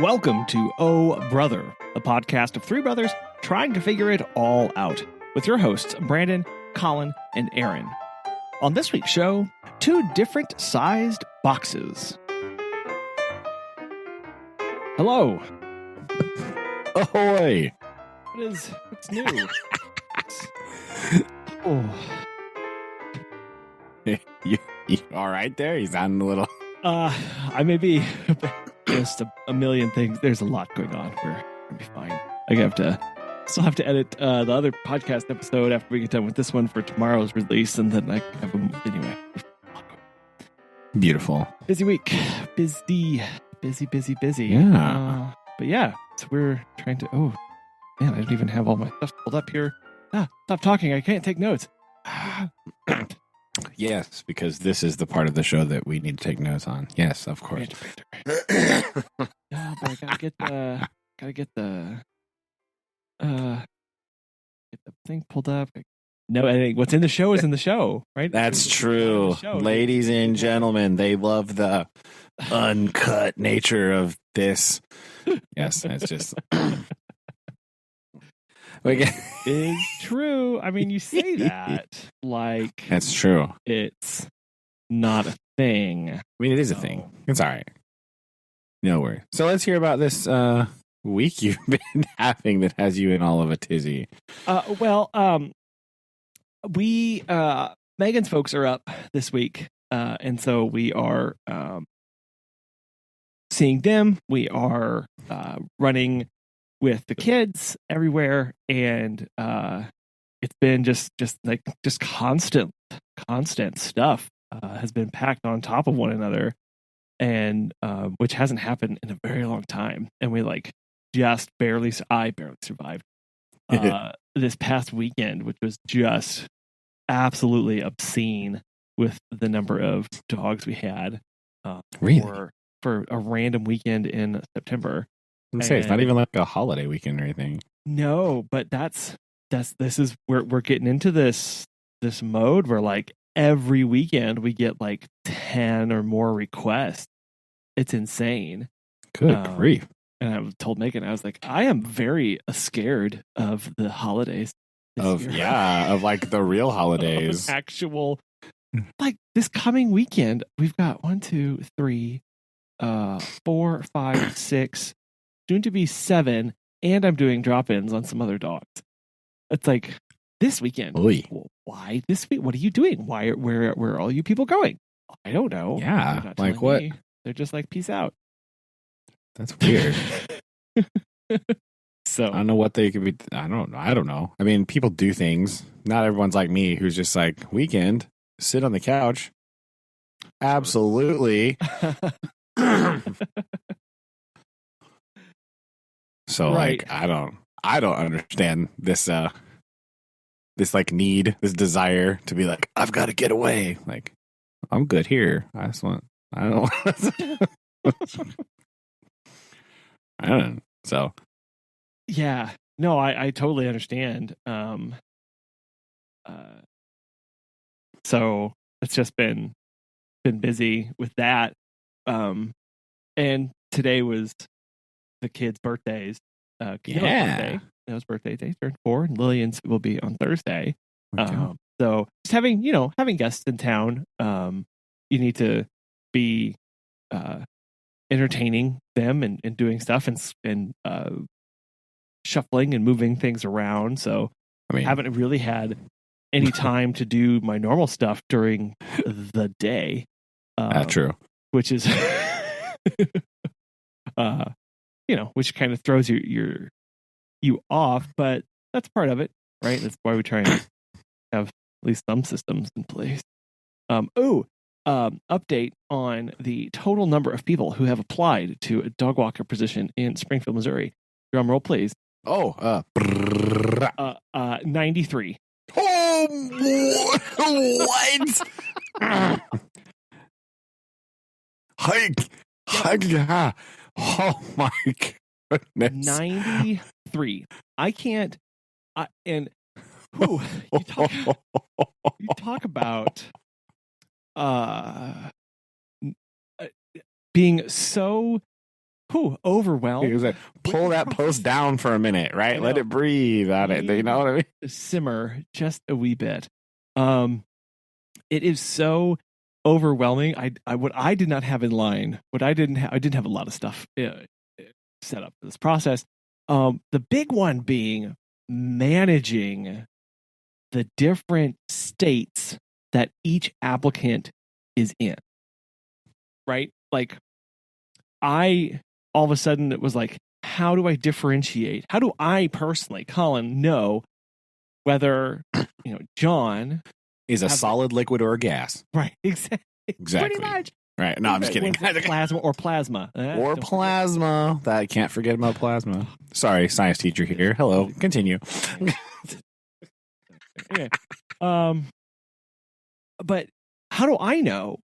Welcome to Oh Brother, a podcast of three brothers trying to figure it all out, with your hosts, Brandon, Collin, and Aaron. On this week's show, two different sized boxes. Hello. Ahoy! What's new? Oh. You all right there? You sound a little... I may be just a million things. There's a lot going on. We're gonna be fine. Still have to edit the other podcast episode after we get done with this one for tomorrow's release, and then I have anyway. Beautiful. Busy week. Busy. Yeah. But yeah, so we're trying to. Oh man, I don't even have all my stuff pulled up here. Stop talking. I can't take notes. Yes, because this is the part of the show that we need to take notes on. Yes, of course. Yeah, but I gotta get the thing pulled up. No, I think what's in the show is in the show, right? That's true. Ladies and gentlemen, they love the uncut nature of this. Yes, it's just... is true. I mean, you say that like that's true. It's not a thing. I mean, it is a thing. It's all right. No worries. So let's hear about this week you've been having that has you in all of a tizzy. We Megan's folks are up this week, and so we are seeing them. We are running with the kids everywhere, and it's been just constant stuff has been packed on top of one another, and which hasn't happened in a very long time. And we I barely survived this past weekend, which was just absolutely obscene with the number of dogs we had. Really? For a random weekend in September. It's not even like a holiday weekend or anything. No, but we're getting into this mode where like every weekend we get like 10 or more requests. It's insane. Good grief. And I told Megan, I was like, I am very scared of the holidays. Of like the real holidays. Actual, like this coming weekend, we've got 1, 2, 3, 4, 5, 6, soon to be 7, and I'm doing drop-ins on some other dogs. It's like this weekend. Oy. Why this week? What are you doing? Where are all you people going? I don't know. Yeah, like what? Me. They're just like, peace out. That's weird. So I don't know what they could be. I don't know. I mean, people do things. Not everyone's like me, who's just like, weekend, sit on the couch. Absolutely. So right. like, I don't understand this this like need, this desire to be like, I've got to get away. Like, I'm good here. I don't know. So yeah, no, I totally understand. So it's just been busy with that. And today was the kids' birthdays. Birthday. It was birthday day, turned 4, and Lillian's will be on Thursday. okay. So just having guests in town, you need to be entertaining them and doing stuff and shuffling and moving things around. So I haven't really had any time to do my normal stuff during the day. True. Which is which kind of throws you off, but that's part of it, right? That's why we try and have at least some systems in place. Update on the total number of people who have applied to a dog walker position in Springfield, Missouri. Drum roll, please. 93. Oh, what? Hike. Oh my goodness. 93. I can't. You talk about being so overwhelmed. He was like, pull that post down for a minute, right? Let it breathe on it. You know what I mean? Simmer just a wee bit. It is so overwhelming. What I did not have in line, I didn't have a lot of stuff set up for this process. The big one being managing the different states that each applicant is in. Right? Like all of a sudden it was like, how do I differentiate? How do I personally, Collin, know whether, John is a solid, liquid, or a gas? Right. Exactly. Pretty much. Right. No, I'm just kidding. Plasma. Or plasma. That can't forget about plasma. Sorry, science teacher here. Hello. Continue. Okay. But how do I know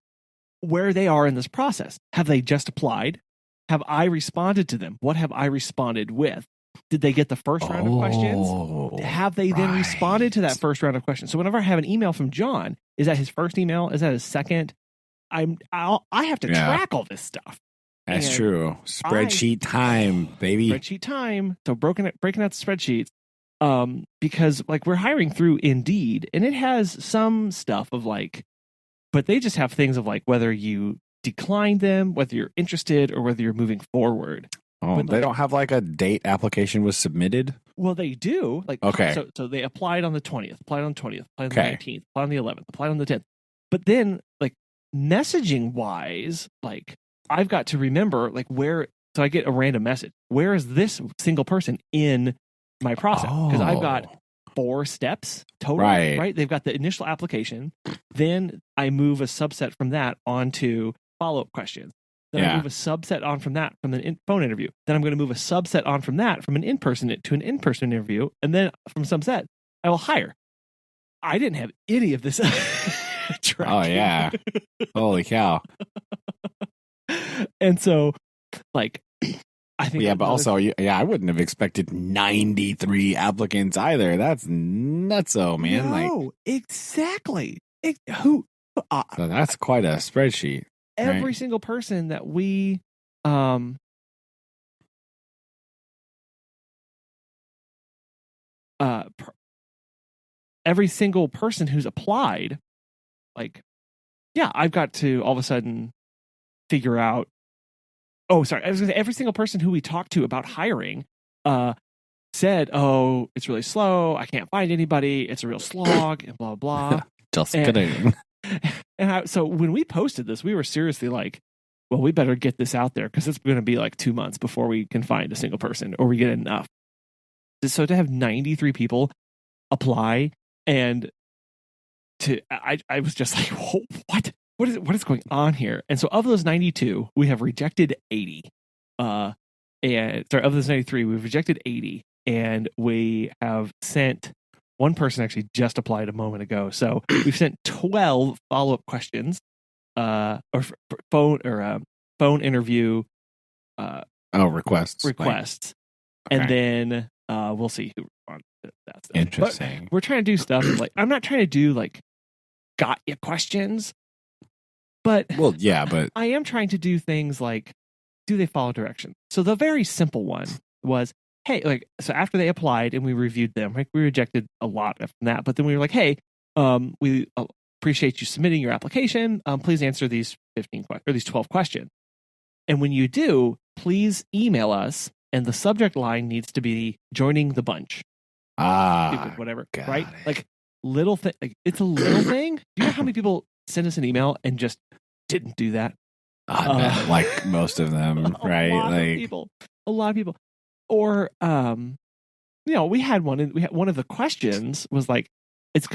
where they are in this process? Have they just applied? Have I responded to them? What have I responded with? Did they get the first round of questions? Have they then responded to that first round of questions? So whenever I have an email from John, is that his first email? Is that his second? I have to track all this stuff. That's true. Spreadsheet time, baby. Spreadsheet time. So breaking out the spreadsheets. Because like we're hiring through Indeed, and it has some stuff of like, but they just have things of like whether you decline them, whether you're interested, or whether you're moving forward. Oh, but they don't have like a date application was submitted? Well, they do. Like, okay. So they applied on the 20th, applied on the 20th, applied on the 19th, applied on the 11th, applied on the 10th. But then like messaging wise, like I've got to remember like where, so I get a random message. Where is this single person in my process? Because I've got 4 steps total, right? They've got the initial application. Then I move a subset from that onto follow-up questions. Then I move a subset on from that from the phone interview. Then I'm going to move a subset on from that from an in-person to an in-person interview. And then from subset, I will hire. I didn't have any of this. Oh, yeah. Holy cow. And so, like, I think... Yeah, but also, I wouldn't have expected 93 applicants either. That's nutso, man. No, exactly. So that's quite a spreadsheet. Every single person that we every single person who's applied, like, I've got to all of a sudden figure out. Oh, sorry. I was going to say every single person who we talked to about hiring said, "Oh, it's really slow. I can't find anybody. It's a real slog," and blah blah. Just kidding. And so when we posted this, we were seriously like, well, we better get this out there because it's going to be like 2 months before we can find a single person or we get enough. So to have 93 people apply and I was just like, what is going on here? And so of those 92, we have rejected 80. Of those 93, we've rejected 80, and we have sent one person actually just applied a moment ago. So we've sent 12 follow-up questions, or phone interview requests. Okay. And then we'll see who responds to that stuff. Interesting. But we're trying to do stuff like, I'm not trying to do like got you questions, but I am trying to do things like, do they follow directions? So the very simple one was, hey, like, so after they applied and we reviewed them, like we rejected a lot from that, but then we were like, hey, we appreciate you submitting your application. Please answer these 12 questions. And when you do, please email us, and the subject line needs to be joining the bunch. Stupid, whatever, right? It. Like little thing, like it's a little thing. Do you know how many people send us an email and just didn't do that? Like most of them, right? A lot of people. Or, we had one of the questions was like, it's,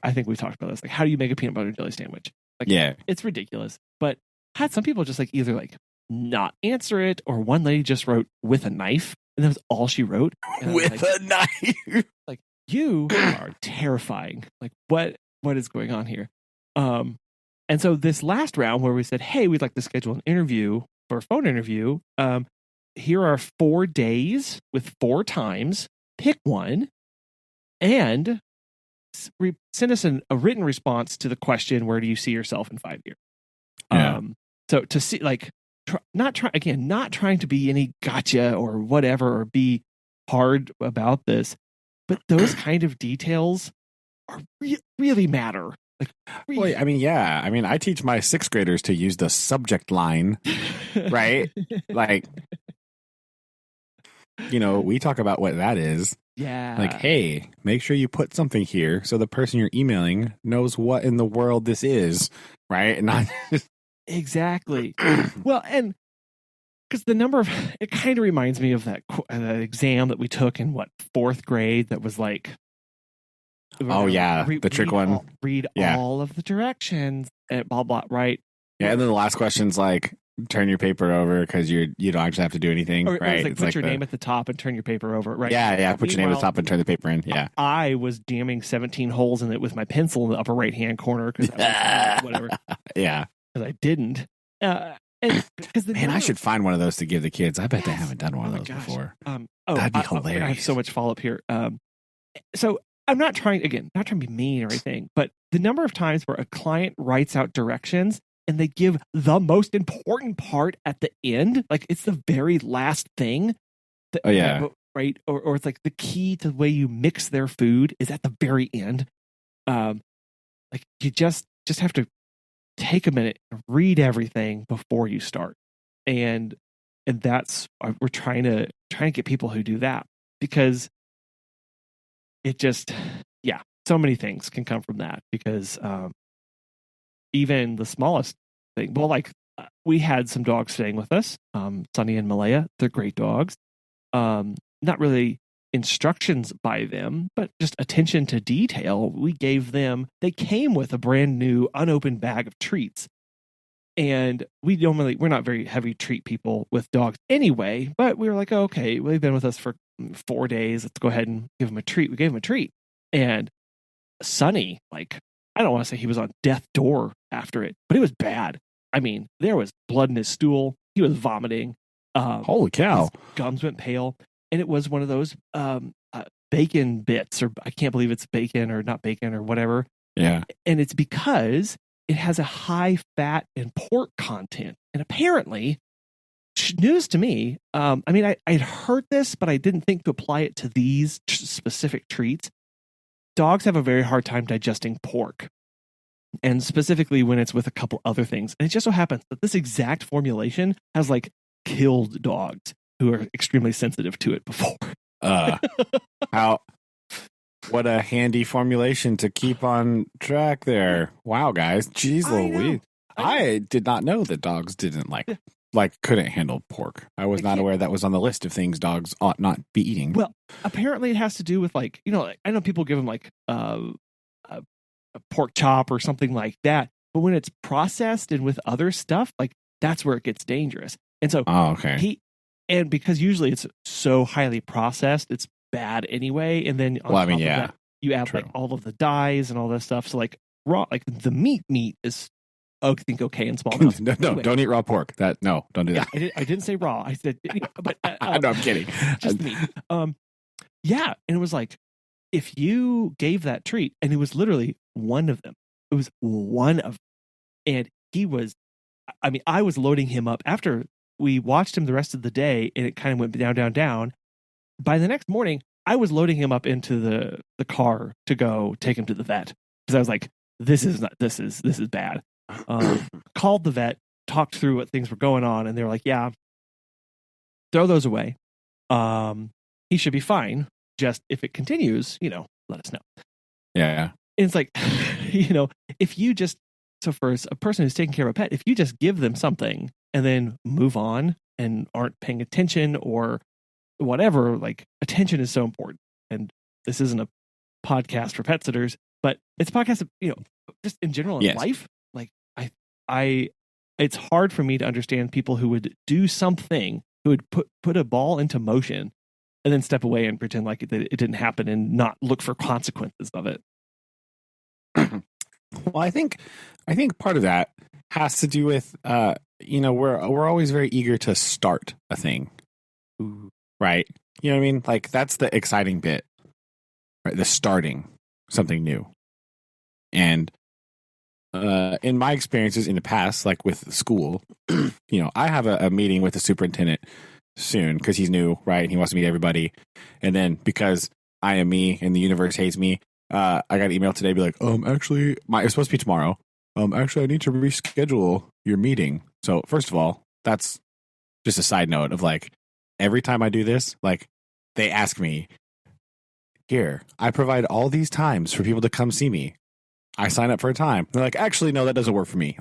I think we talked about this. Like, how do you make a peanut butter and jelly sandwich? Like, it's ridiculous, but had some people just like either like not answer it, or one lady just wrote with a knife, and that was all she wrote. With a knife. Like, you are terrifying. Like, what is going on here? And so this last round where we said, hey, we'd like to schedule an interview for a phone interview. Here are 4 days with 4 times. Pick one and send us a written response to the question, where do you see yourself in 5 years? So to see, like, not trying to be any gotcha or whatever or be hard about this, but those kind of details are really matter. Like, Well, I mean, yeah. I mean, I teach my 6th graders to use the subject line, right? Like, we talk about what that is. Yeah. Like, hey, make sure you put something here so the person you're emailing knows what in the world this is, right? And not exactly. Well, and because it kind of reminds me of that exam that we took in 4th grade that was like, oh yeah, the trick one. Read all of the directions and blah blah. Right. Yeah, and then the last question's like, turn your paper over because you don't actually have to do anything, or, right? It's put your name at the top and turn your paper over, right? Yeah. Put your name at the top and turn the paper in. Yeah. I was jamming 17 holes in it with my pencil in the upper right hand corner because whatever. Yeah. Because I didn't. And because I should find one of those to give the kids. I bet they haven't done one of those before. That'd be hilarious. I have so much follow up here. So I'm not trying to be mean or anything, but the number of times where a client writes out directions and they give the most important part at the end, like it's the very last thing. Right? Or it's like the key to the way you mix their food is at the very end. Like you just have to take a minute and read everything before you start, and that's we're trying to get people who do that, because it just so many things can come from that, because even the smallest thing. Well, like we had some dogs staying with us, Sunny and Malaya. They're great dogs. Not really instructions by them, but just attention to detail. We gave them, they came with a brand new unopened bag of treats. And we're not very heavy treat people with dogs anyway, but we were like, oh, okay, well, they've been with us for 4 days. Let's go ahead and give them a treat. We gave them a treat. And Sunny, like, I don't want to say he was on death's door after it, but it was bad. I mean, there was blood in his stool. He was vomiting. Holy cow. His gums went pale. And it was one of those bacon bits, or I can't believe it's bacon or not bacon or whatever. Yeah. And it's because it has a high fat and pork content. And apparently, news to me, I mean, I'd heard this, but I didn't think to apply it to these specific treats. Dogs have a very hard time digesting pork, and specifically when it's with a couple other things. And it just so happens that this exact formulation has like killed dogs who are extremely sensitive to it before. What a handy formulation to keep on track there. Wow, guys. Jeez Louise. I did not know that dogs didn't couldn't handle pork. I was not aware that was on the list of things dogs ought not be eating. Well, apparently it has to do with I know people give them like a pork chop or something like that, but when it's processed and with other stuff, like that's where it gets dangerous. And so and because usually it's so highly processed, it's bad anyway. And then on top of that, you add like all of the dyes and all that stuff. So like raw, like the meat is, I think, okay in small amounts. No, anyway, don't eat raw pork. Don't do that. I didn't say raw. I said, but no, I'm kidding. Just meat. And it was like, if you gave that treat, and it was literally one of them. It was one of them. And he was, I mean, I was loading him up after we watched him the rest of the day, and it kind of went down. By the next morning, I was loading him up into the car to go take him to the vet, because I was like, this is bad. Called the vet, talked through what things were going on, and they were like, yeah, throw those away. He should be fine. Just if it continues, let us know. Yeah. And it's like, if you just, so for a person who's taking care of a pet, if you just give them something and then move on and aren't paying attention or whatever, like, attention is so important. And this isn't a podcast for pet sitters, but it's a podcast of, just in general in life. Like it's hard for me to understand people who would do something, who would put a ball into motion and then step away and pretend like it didn't happen and not look for consequences of it. Well, I think part of that has to do with, we're always very eager to start a thing. Ooh. Right. You know what I mean? Like, that's the exciting bit, right? The starting something new. And in my experiences in the past, like with school, I have a meeting with the superintendent soon because he's new, right? And he wants to meet everybody. And then because I am me and the universe hates me, I got an email today, be like, actually, it's supposed to be tomorrow. Actually, I need to reschedule your meeting. So first of all, that's just a side note of like, every time I do this, like they ask me, here, I provide all these times for people to come see me. I sign up for a time. They're like, actually, no, that doesn't work for me.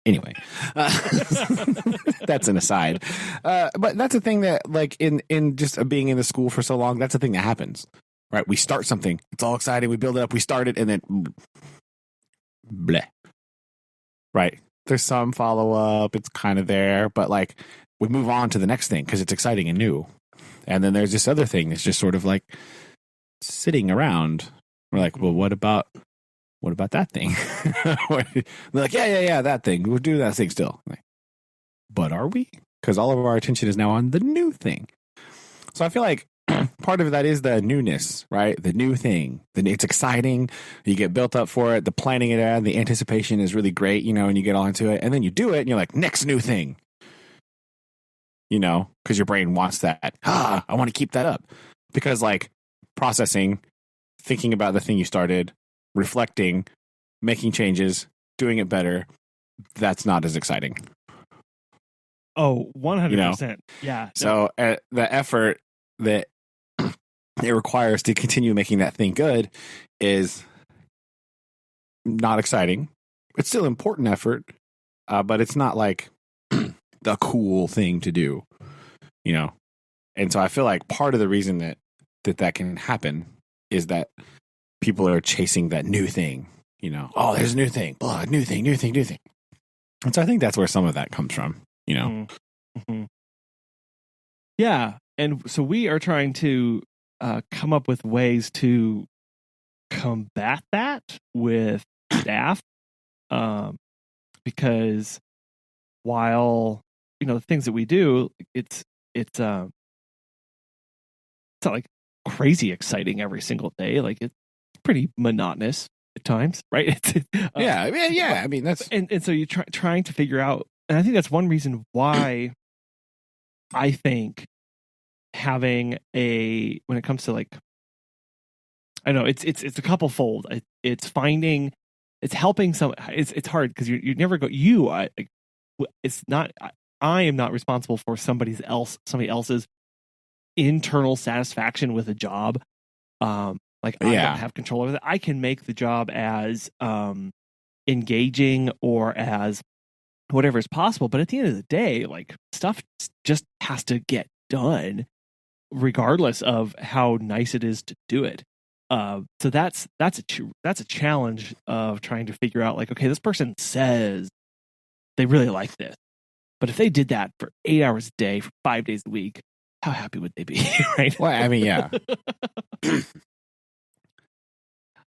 Anyway, that's an aside. But that's a thing that, like, in just being in the school for so long, that's a thing that happens, right? We start something. It's all exciting. We build it up. We start it, and then bleh. Right? There's some follow up. It's kind of there, but like we move on to the next thing because it's exciting and new. And then there's this other thing that's just sort of like sitting around. We're like, well, what about that thing? They're like, yeah, that thing. We'll do that thing still. Like, but are we? Because all of our attention is now on the new thing. So I feel like part of that is the newness, right? The new thing. It's exciting. You get built up for it. The planning and the anticipation is really great, and you get all into it. And then you do it and you're like, next new thing. Because your brain wants that. I want to keep that up. Because like processing, thinking about the thing you started, reflecting, making changes, doing it better, that's not as exciting. Oh, 100%. Yeah. So the effort that it requires to continue making that thing good is not exciting. It's still important effort, but it's not like the cool thing to do, And so I feel like part of the reason that can happen is that people are chasing that new thing, Oh, there's a new thing, blah, new thing. And so I think that's where some of that comes from, Mm-hmm. Yeah. And so we are trying to come up with ways to combat that with staff, because while the things that we do, it's not like crazy exciting every single day. Like it's pretty monotonous at times, right? Yeah. I mean, that's and so you're trying to figure out, and I think that's one reason why I think having when it comes to like, I know it's a couple fold. It's helping some. It's hard because you never go. It's not. I am not responsible for somebody else's internal satisfaction with a job. Like I don't have control over that. I can make the job as engaging or as whatever is possible. But at the end of the day, like stuff just has to get done, regardless of how nice it is to do it. So that's a challenge of trying to figure out like, okay, this person says they really like this, but if they did that for 8 hours a day, for 5 days a week, how happy would they be? Right? Well, I mean, yeah.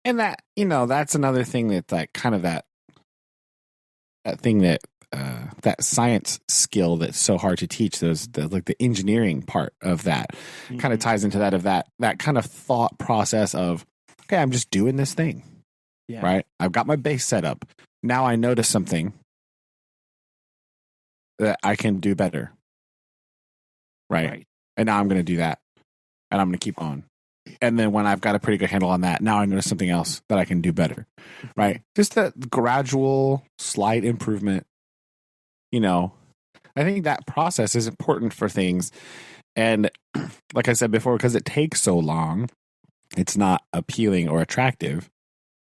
And that, that's another thing that's like kind of that thing that science skill that's so hard to teach, like the engineering part of that kind of ties into that kind of thought process of, okay, I'm just doing this thing, right? I've got my base set up. Now I notice something that I can do better, right? And now I'm going to do that, and I'm going to keep on. And then when I've got a pretty good handle on that, now I notice something else that I can do better, right? Just that gradual, slight improvement. I think that process is important for things. And like I said before, because it takes so long, it's not appealing or attractive.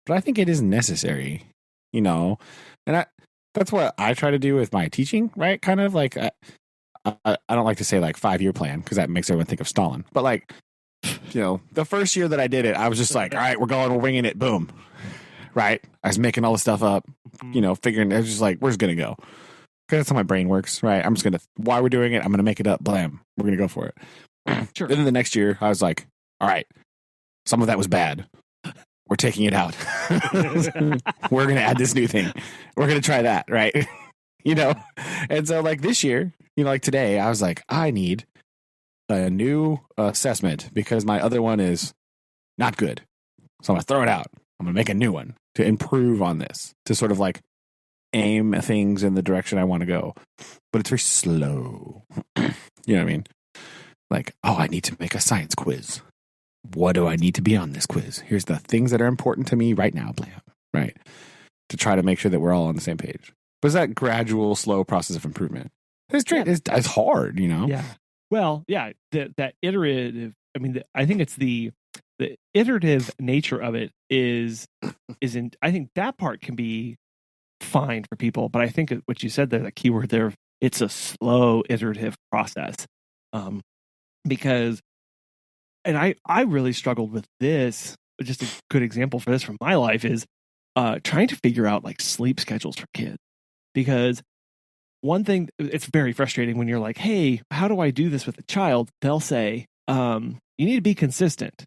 But I think it is necessary, And that's what I try to do with my teaching, right? Kind of like, I don't like to say like 5-year plan because that makes everyone think of Stalin. But like, the first year that I did it, I was just like, all right, we're winging it. Boom. Right. I was making all the stuff up, figuring, I was just like, where's it going to go? Because that's how my brain works, right? I'm just going to, while we're doing it, I'm going to make it up. Blam. We're going to go for it. Sure. Then the next year, I was like, all right, some of that was bad. We're taking it out. We're going to add this new thing. We're going to try that, right? And so like this year, like today, I was like, I need a new assessment because my other one is not good. So I'm going to throw it out. I'm going to make a new one to improve on this, to sort of like aim things in the direction I want to go. But it's very slow. You know what I mean? Like, oh, I need to make a science quiz. What do I need to be on this quiz? Here's the things that are important to me right now, blam, right? To try to make sure that we're all on the same page. But it's that gradual, slow process of improvement. It's hard, you know? Yeah. Well, yeah, that iterative, I mean, I think it's the iterative nature of it I think that part can be fine for people, but I think what you said there, the keyword there, it's a slow iterative process. Because, and I really struggled with this, just a good example for this from my life is trying to figure out like sleep schedules for kids. Because one thing, it's very frustrating when you're like, hey, how do I do this with a child? They'll say, you need to be consistent,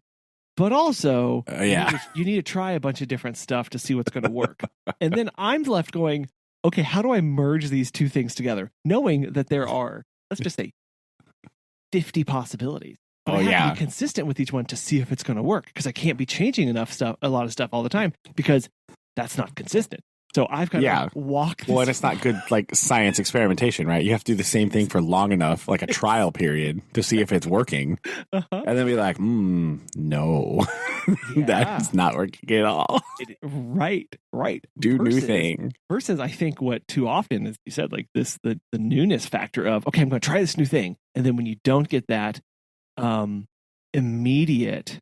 but also you need to try a bunch of different stuff to see what's going to work. And then I'm left going, okay, how do I merge these two things together? Knowing that there are, let's just say, 50 possibilities. But I have to be consistent with each one to see if it's going to work, because I can't be changing a lot of stuff all the time, because that's not consistent. So I've got to walk. Well, and it's not good like science experimentation, right? You have to do the same thing for long enough, like a trial period, to see if it's working, and then be like, no, that's not working at all. Right. Do new thing. Versus, I think what too often, as you said, like this, the newness factor of, okay, I'm going to try this new thing, and then when you don't get that immediate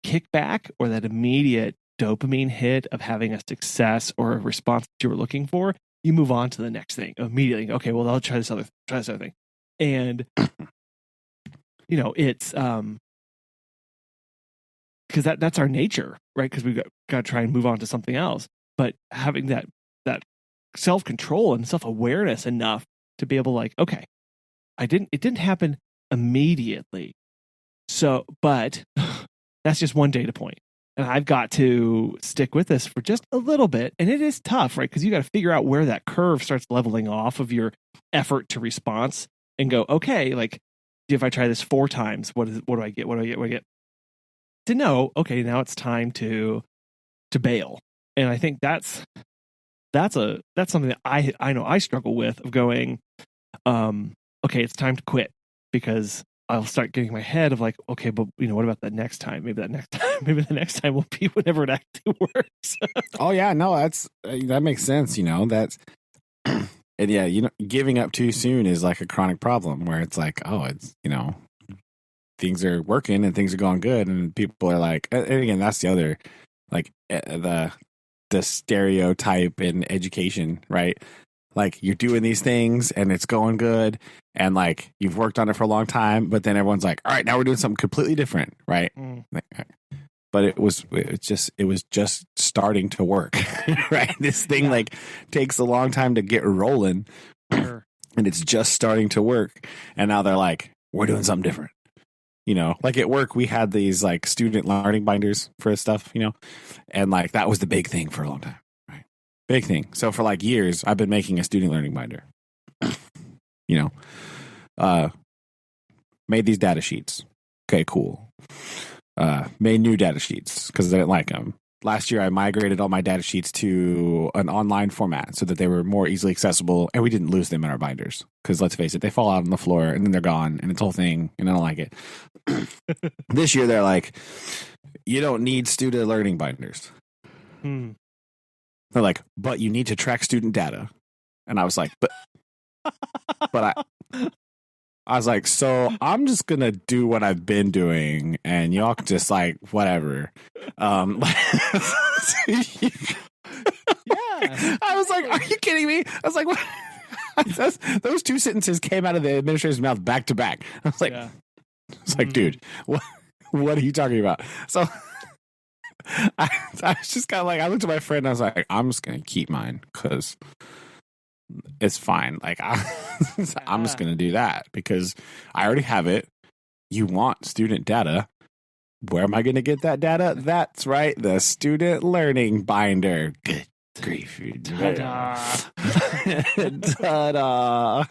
kickback or that immediate dopamine hit of having a success or a response that you were looking for, you move on to the next thing immediately. Okay, well, I'll try this other thing. And, you know, it's because that's our nature, right? Because we've got to try and move on to something else. But having that self-control and self-awareness enough to be able to like, okay, it didn't happen immediately. So, but that's just one data point. And I've got to stick with this for just a little bit. And it is tough, right? Because you got to figure out where that curve starts leveling off of your effort to response and go, okay, like, if I try this 4 times, what do I get? What do I get? To know, okay, now it's time to bail. And I think that's something that I know I struggle with, of going, okay, it's time to quit, because I'll start getting my head of like, okay, but you know, what about that next time? Maybe the next time will be whenever it actually works. Oh yeah, no, that makes sense. You know, that's, and yeah, you know, giving up too soon is like a chronic problem where it's like, oh, it's, you know, things are working and things are going good, and people are like, and again, that's the other, like the stereotype in education, right? Like, you're doing these things and it's going good, and like you've worked on it for a long time, but then everyone's like, all right, now we're doing something completely different, right? But it was just starting to work. Right? This thing like takes a long time to get rolling. Sure. And it's just starting to work, and now they're like, we're doing something different. You know, like at work, we had these like student learning binders for stuff, you know, and like that was the big thing for a long time. Big thing. So for like years, I've been making a student learning binder. You know, made these data sheets. Okay, cool. Made new data sheets because I didn't like them. Last year, I migrated all my data sheets to an online format so that they were more easily accessible, and we didn't lose them in our binders. Because let's face it, they fall out on the floor and then they're gone, and it's a whole thing, and I don't like it. This year, they're like, you don't need student learning binders. They're like, but you need to track student data. And I was like, but I was like, so I'm just going to do what I've been doing, and y'all can just like, whatever. Yeah. I was like, are you kidding me? I was like, what? Those 2 sentences came out of the administrator's mouth back to back. I was like, dude, what are you talking about? So I was just kind of like, I looked at my friend and I was like, I'm just going to keep mine because it's fine. Like, I'm just going to do that because I already have it. You want student data. Where am I going to get that data? That's right. The student learning binder. Good. grief. Ta-da. Ta-da.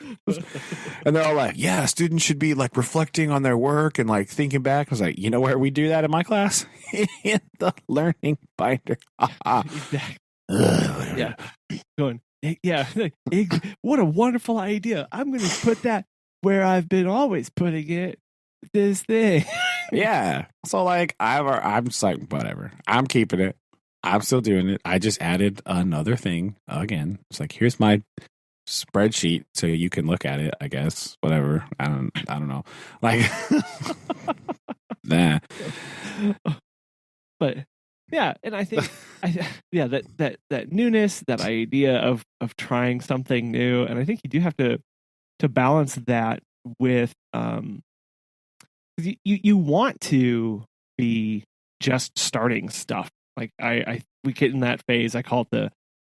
And they're all like, yeah, students should be like reflecting on their work and like thinking back. I was like, you know where we do that in my class? In the learning binder. Exactly. Yeah. Going, yeah. What a wonderful idea. I'm going to put that where I've been always putting it. This thing. Yeah. So like I'm just like, whatever. I'm keeping it. I'm still doing it. I just added another thing again. It's like, here's my spreadsheet so you can look at it, I guess. Whatever. I don't know. Like nah. But yeah, and I think that newness, that idea of trying something new, and I think you do have to balance that with you want to be just starting stuff. Like we get in that phase. I call it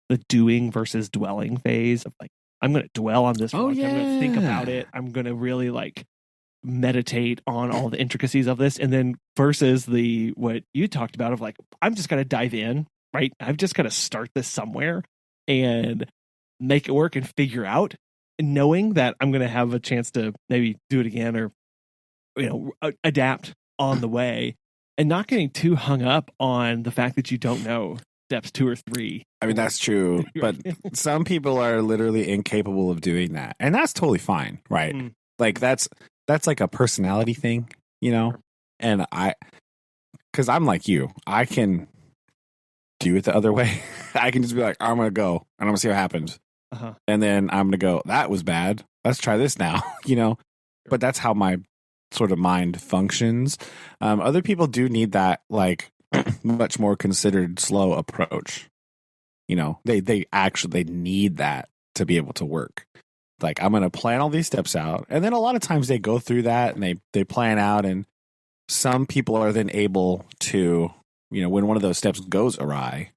the doing versus dwelling phase of like, I'm going to dwell on this. I'm going to think about it. I'm going to really like meditate on all the intricacies of this. And then versus what you talked about of like, I'm just going to dive in, right? I've just got to start this somewhere and make it work and figure out, and knowing that I'm going to have a chance to maybe do it again or, adapt on the way, and not getting too hung up on the fact that you don't know steps 2 or 3. I mean, that's true, but some people are literally incapable of doing that, and that's totally fine, right? Like that's like a personality thing, and because I'm like you, I can do it the other way. I can just be like, I'm going to go and I'm going to see what happens. And then I'm going to go, that was bad. Let's try this now, but that's how my sort of mind functions. Other people do need that, like much more considered, slow approach. They actually need that to be able to work. Like, I'm going to plan all these steps out. And then a lot of times they go through that and they plan out. And some people are then able to, when one of those steps goes awry,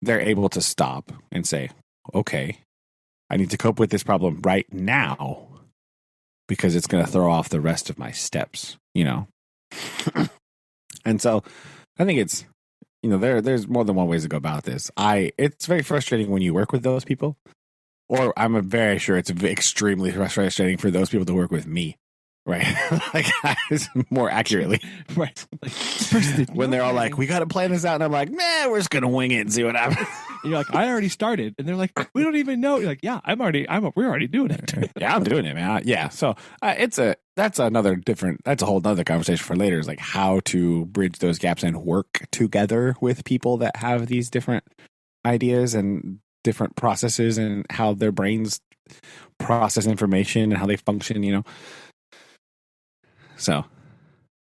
they're able to stop and say, okay, I need to cope with this problem right now because it's going to throw off the rest of my steps, And so I think it's, there's more than one ways to go about this. It's very frustrating when you work with those people, or I'm very sure it's extremely frustrating for those people to work with me. Right. Like, more accurately. Right. Like, when they're all like, we got to plan this out. And I'm like, man, we're just going to wing it and see what happens. And you're like, I already started. And they're like, we don't even know. You're like, yeah, we're already doing it. Yeah, I'm doing it, man. Yeah. So that's a whole nother conversation for later, is like how to bridge those gaps and work together with people that have these different ideas and different processes and how their brains process information and how they function, So,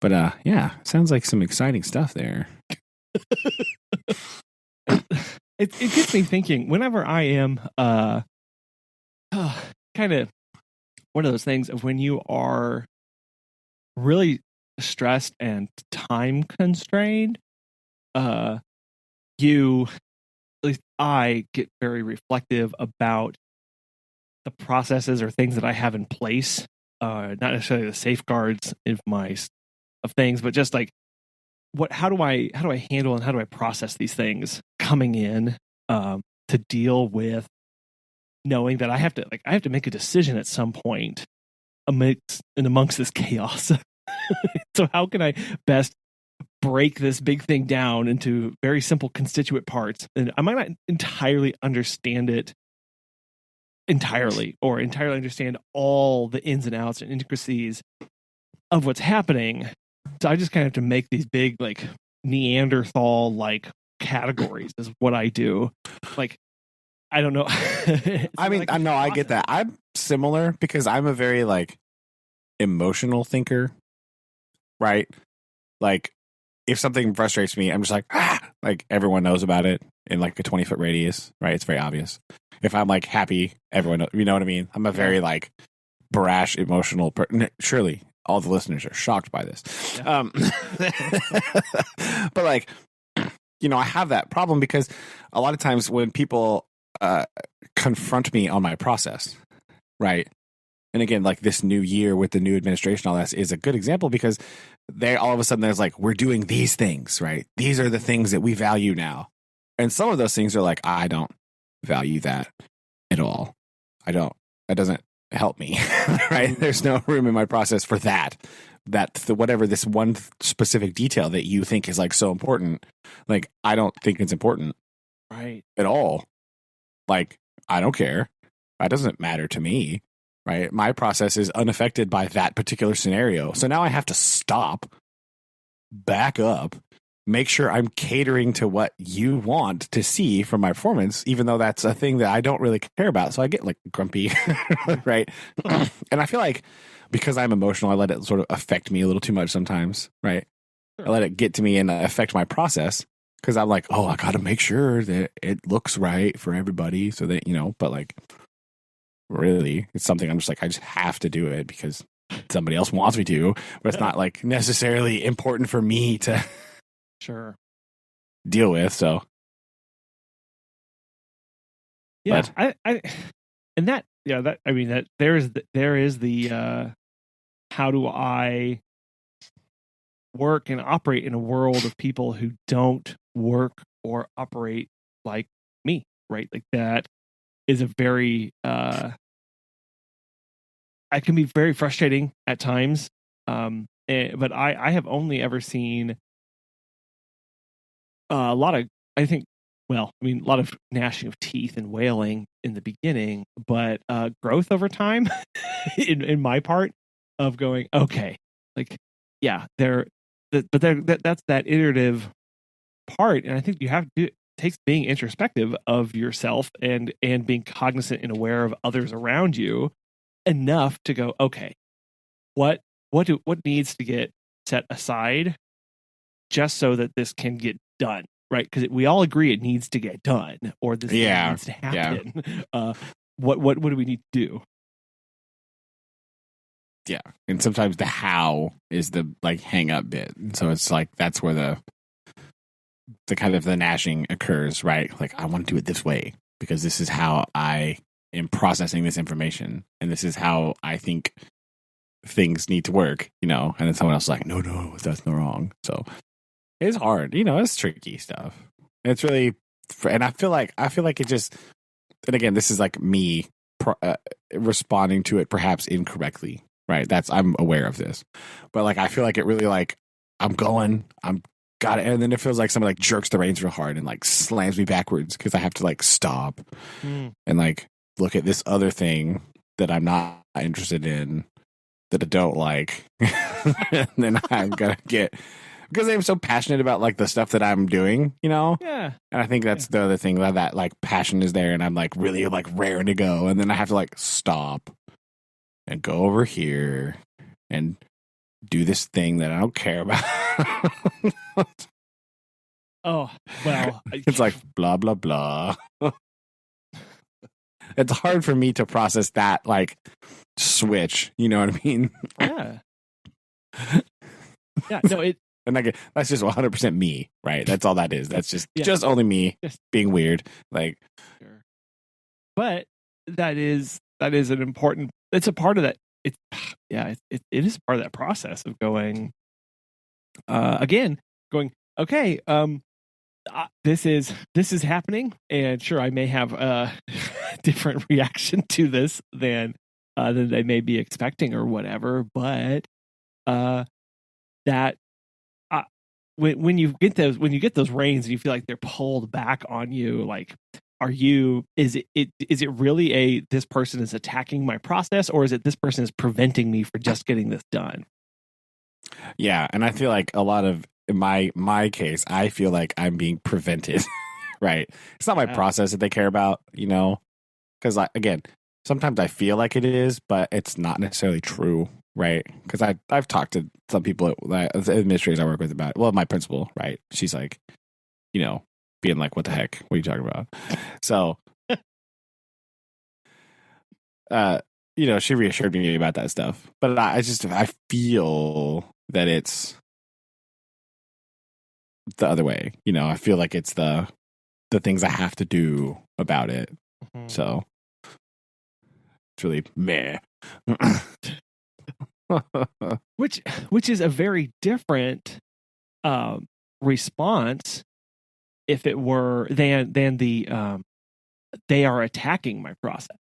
but yeah, sounds like some exciting stuff there. It gets me thinking. Whenever I am kind of one of those things of when you are really stressed and time constrained, at least I get very reflective about the processes or things that I have in place. Not necessarily the safeguards of things, but just like how do I handle and how do I process these things coming in to deal with knowing that I have to make a decision at some point amongst this chaos. So how can I best break this big thing down into very simple constituent parts? And I might not entirely understand it entirely understand all the ins and outs and intricacies of what's happening. So I just kind of have to make these big, like, Neanderthal like categories is what I do. Like, I don't know. I mean, I know, I get that. I'm similar because I'm a very like emotional thinker, right? Like, if something frustrates me, I'm just like everyone knows about it in like a 20-foot radius, right? It's very obvious. If I'm like happy, everyone knows, you know what I mean? I'm a very like brash, emotional person. Surely all the listeners are shocked by this. Yeah. But like, I have that problem because a lot of times when people confront me on my process, right? And again, like this new year with the new administration, all that is a good example because they all of a sudden there's like, we're doing these things, right? These are the things that we value now. And some of those things are like, I don't value that at all. I don't. That doesn't help me, right? There's no room in my process for that. Whatever this one specific detail that you think is like so important, like I don't think it's important, right, at all. Like I don't care. That doesn't matter to me, right? My process is unaffected by that particular scenario. So now I have to stop, back up, make sure I'm catering to what you want to see from my performance, even though that's a thing that I don't really care about. So I get like grumpy, right? And I feel like because I'm emotional, I let it sort of affect me a little too much sometimes, right? Sure. I let it get to me and affect my process because I'm like, oh, I got to make sure that it looks right for everybody so that, but like really it's something I'm just like, I just have to do it because somebody else wants me to, but it's not like necessarily important for me to sure deal with. So yeah, but I and that I mean that there is the how do I work and operate in a world of people who don't work or operate like me, right? Like that is a very I can be very frustrating at times. But I have only ever seen a lot of, I think, a lot of gnashing of teeth and wailing in the beginning, but growth over time in my part of going, okay, like, yeah, that's that iterative part. And I think you have to do, it takes being introspective of yourself and being cognizant and aware of others around you enough to go, okay, what needs to get set aside just so that this can get done, right? Because we all agree it needs to get done, or this needs to happen. Yeah. What do we need to do? Yeah, and sometimes the how is the like hang up bit, so it's like that's where the kind of the gnashing occurs, right? Like I want to do it this way because this is how I am processing this information, and this is how I think things need to work, and then someone else is like, no, that's not wrong. So it's hard, it's tricky stuff. It's really, and I feel like it just, and again, this is like me responding to it perhaps incorrectly, right? I'm aware of this, but like I feel like it really like I'm got it, and then it feels like somebody like jerks the reins real hard and like slams me backwards because I have to like stop and like look at this other thing that I'm not interested in, that I don't like, and then I'm gonna get, because I'm so passionate about like the stuff that I'm doing, Yeah. And I think that's the other thing, that like passion is there, and I'm like really like raring to go, and then I have to like stop and go over here and do this thing that I don't care about. Oh, well, it's like blah blah blah. It's hard for me to process that like switch, you know what I mean? Yeah. Yeah, no, and like that's just 100% me, right? That's all that is. That's just only me being weird, like. Sure. But that is an important. It's a part of that. It is part of that process of going. Again, going, okay. This is happening, and sure, I may have a different reaction to this than they may be expecting or whatever. But that when you get those reins and you feel like they're pulled back on you, like, is it really this person is attacking my process, or is it this person is preventing me from just getting this done? Yeah, and I feel like a lot of in my case, I feel like I'm being prevented, right? It's not my process that they care about, because again, sometimes I feel like it is, but it's not necessarily true, right? Because I've talked to some people, administrators I work with about, my principal, right? She's like, being like, what the heck? What are you talking about? So, she reassured me about that stuff, but I feel that it's the other way. I feel like it's the things I have to do about it. Mm-hmm. So it's really meh. which is a very different response if it were than the they are attacking my process.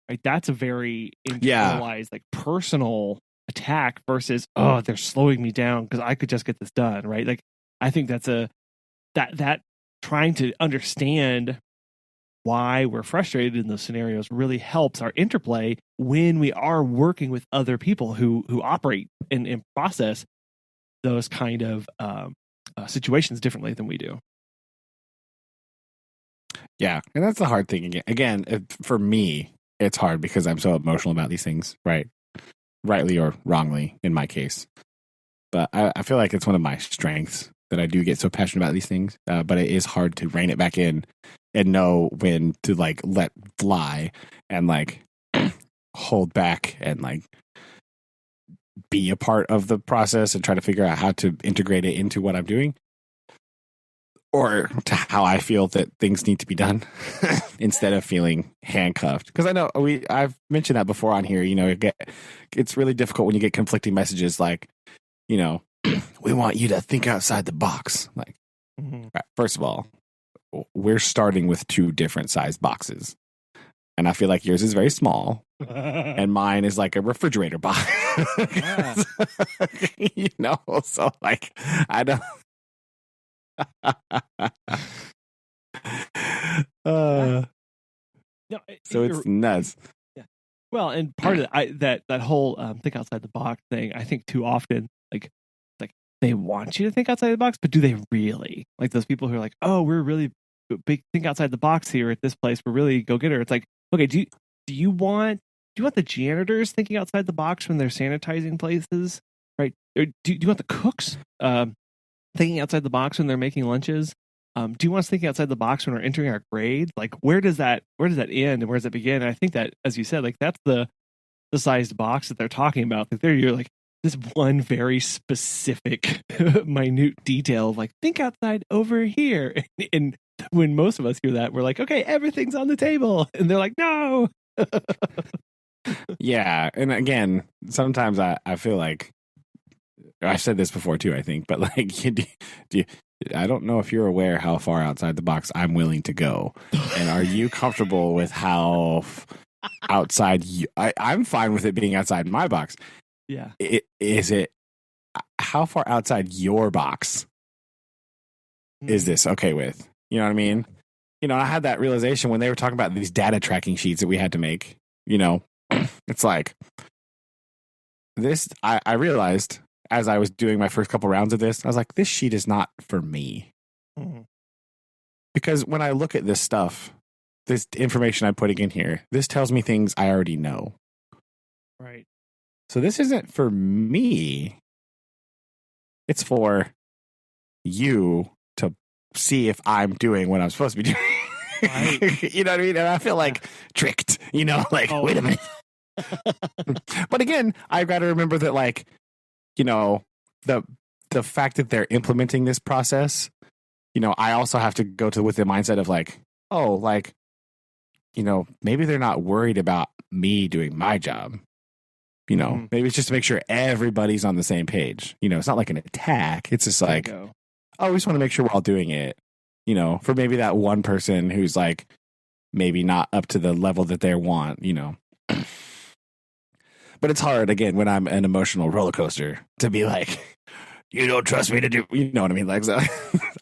Right? That's a very internalized, like personal attack versus, oh, they're slowing me down because I could just get this done. Right? Like, I think that's that trying to understand why we're frustrated in those scenarios really helps our interplay when we are working with other people who operate and process those kind of situations differently than we do. Yeah, and that's the hard thing. Again, for me, it's hard because I'm so emotional about these things, right? Rightly or wrongly, in my case. But I feel like it's one of my strengths that I do get so passionate about these things. But it is hard to rein it back in and know when to like let fly and like hold back and like be a part of the process and try to figure out how to integrate it into what I'm doing or to how I feel that things need to be done instead of feeling handcuffed. Because I know I've mentioned that before on here. You know, it's really difficult when you get conflicting messages like, you know, we want you to think outside the box. Like, first of all, we're starting with 2 different sized boxes. And I feel like yours is very small and mine is like a refrigerator box. You know, so like, I don't. So it's nuts. Yeah. Well, and part of that whole think outside the box thing, I think too often, like they want you to think outside the box, but do they really? Like those people who are like, oh, we're really big think outside the box here at this place. We're really go getter. It's like, okay, do you want the janitors thinking outside the box when they're sanitizing places, right? Or do you want the cooks thinking outside the box when they're making lunches? Do you want us thinking outside the box when we're entering our grades? Like, where does that end and where does it begin? And I think that, as you said, like that's the sized box that they're talking about. Like you're like this one very specific, minute detail of like think outside over here. And when most of us hear that, we're like, okay, everything's on the table, and they're like, no. Yeah, and again, sometimes I feel like I've said this before too, I think, but like, I don't know if you're aware how far outside the box I'm willing to go, and are you comfortable with how outside you? I'm fine with it being outside my box. Yeah, is it? How far outside your box is this okay with? You know what I mean? You know, I had that realization when they were talking about these data tracking sheets that we had to make. You know, it's like this. I realized as I was doing my first couple rounds of this, I was like, this sheet is not for me. Because when I look at this stuff, this information I'm putting in here, this tells me things I already know. Right. So this isn't for me. It's for you to see if I'm doing what I'm supposed to be doing. Right. You know what I mean? And I feel like tricked, you know, like, wait a minute. But again, I've got to remember that, like, you know, the fact that they're implementing this process, you know, I also have to go with the mindset of like, oh, like, you know, maybe they're not worried about me doing my job. You know, maybe it's just to make sure everybody's on the same page. You know, it's not like an attack. It's just like, oh, we just want to make sure we're all doing it. You know, for maybe that one person who's like maybe not up to the level that they want, you know. But it's hard, again, when I'm an emotional roller coaster to be like, you don't trust me to do, you know what I mean? Like, so,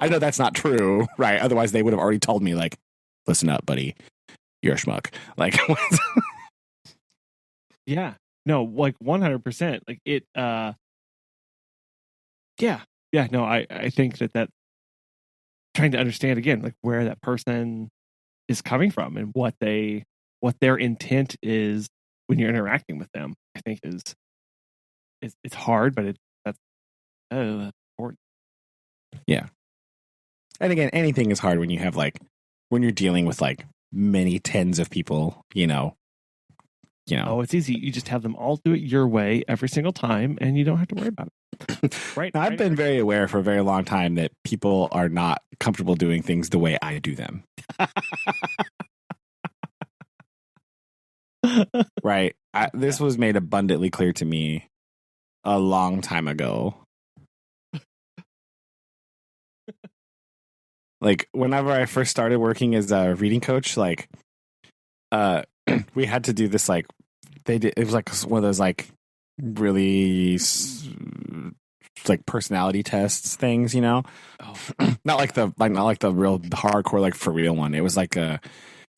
I know that's not true, right? Otherwise, they would have already told me, like, listen up, buddy. You're a schmuck. Like, yeah. No, like 100%. Like it, yeah. No, I think that trying to understand again, like where that person is coming from and what their intent is when you're interacting with them, I think it's hard, but that's important. Yeah. And again, anything is hard when you have like, when you're dealing with like many tens of people, you know. Oh, it's easy. You just have them all do it your way every single time, and you don't have to worry about it. Right. Now, I've been very aware for a very long time that people are not comfortable doing things the way I do them. Right. This was made abundantly clear to me a long time ago. Like whenever I first started working as a reading coach, like we had to do this like it was like one of those like really like personality tests things, you know. Oh. not like the real hardcore like for real one. It was like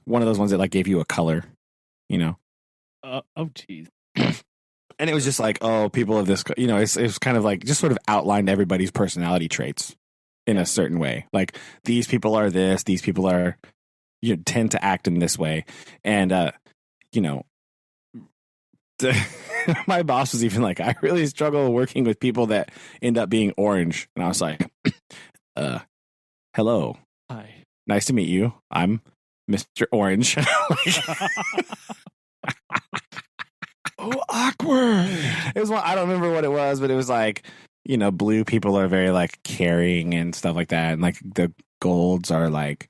one of those ones that like gave you a color, you know. Oh geez. And it was just like, oh, people of this, you know, it was kind of like just sort of outlined everybody's personality traits in a certain way. Like these people are this, these people are, you know, tend to act in this way. And, you know, my boss was even like, I really struggle working with people that end up being orange. And I was like, hello. Hi. Nice to meet you. I'm Mr. Orange. Oh, awkward. It was one, I don't remember what it was, but it was like, you know, blue people are very like caring and stuff like that. And like the golds are like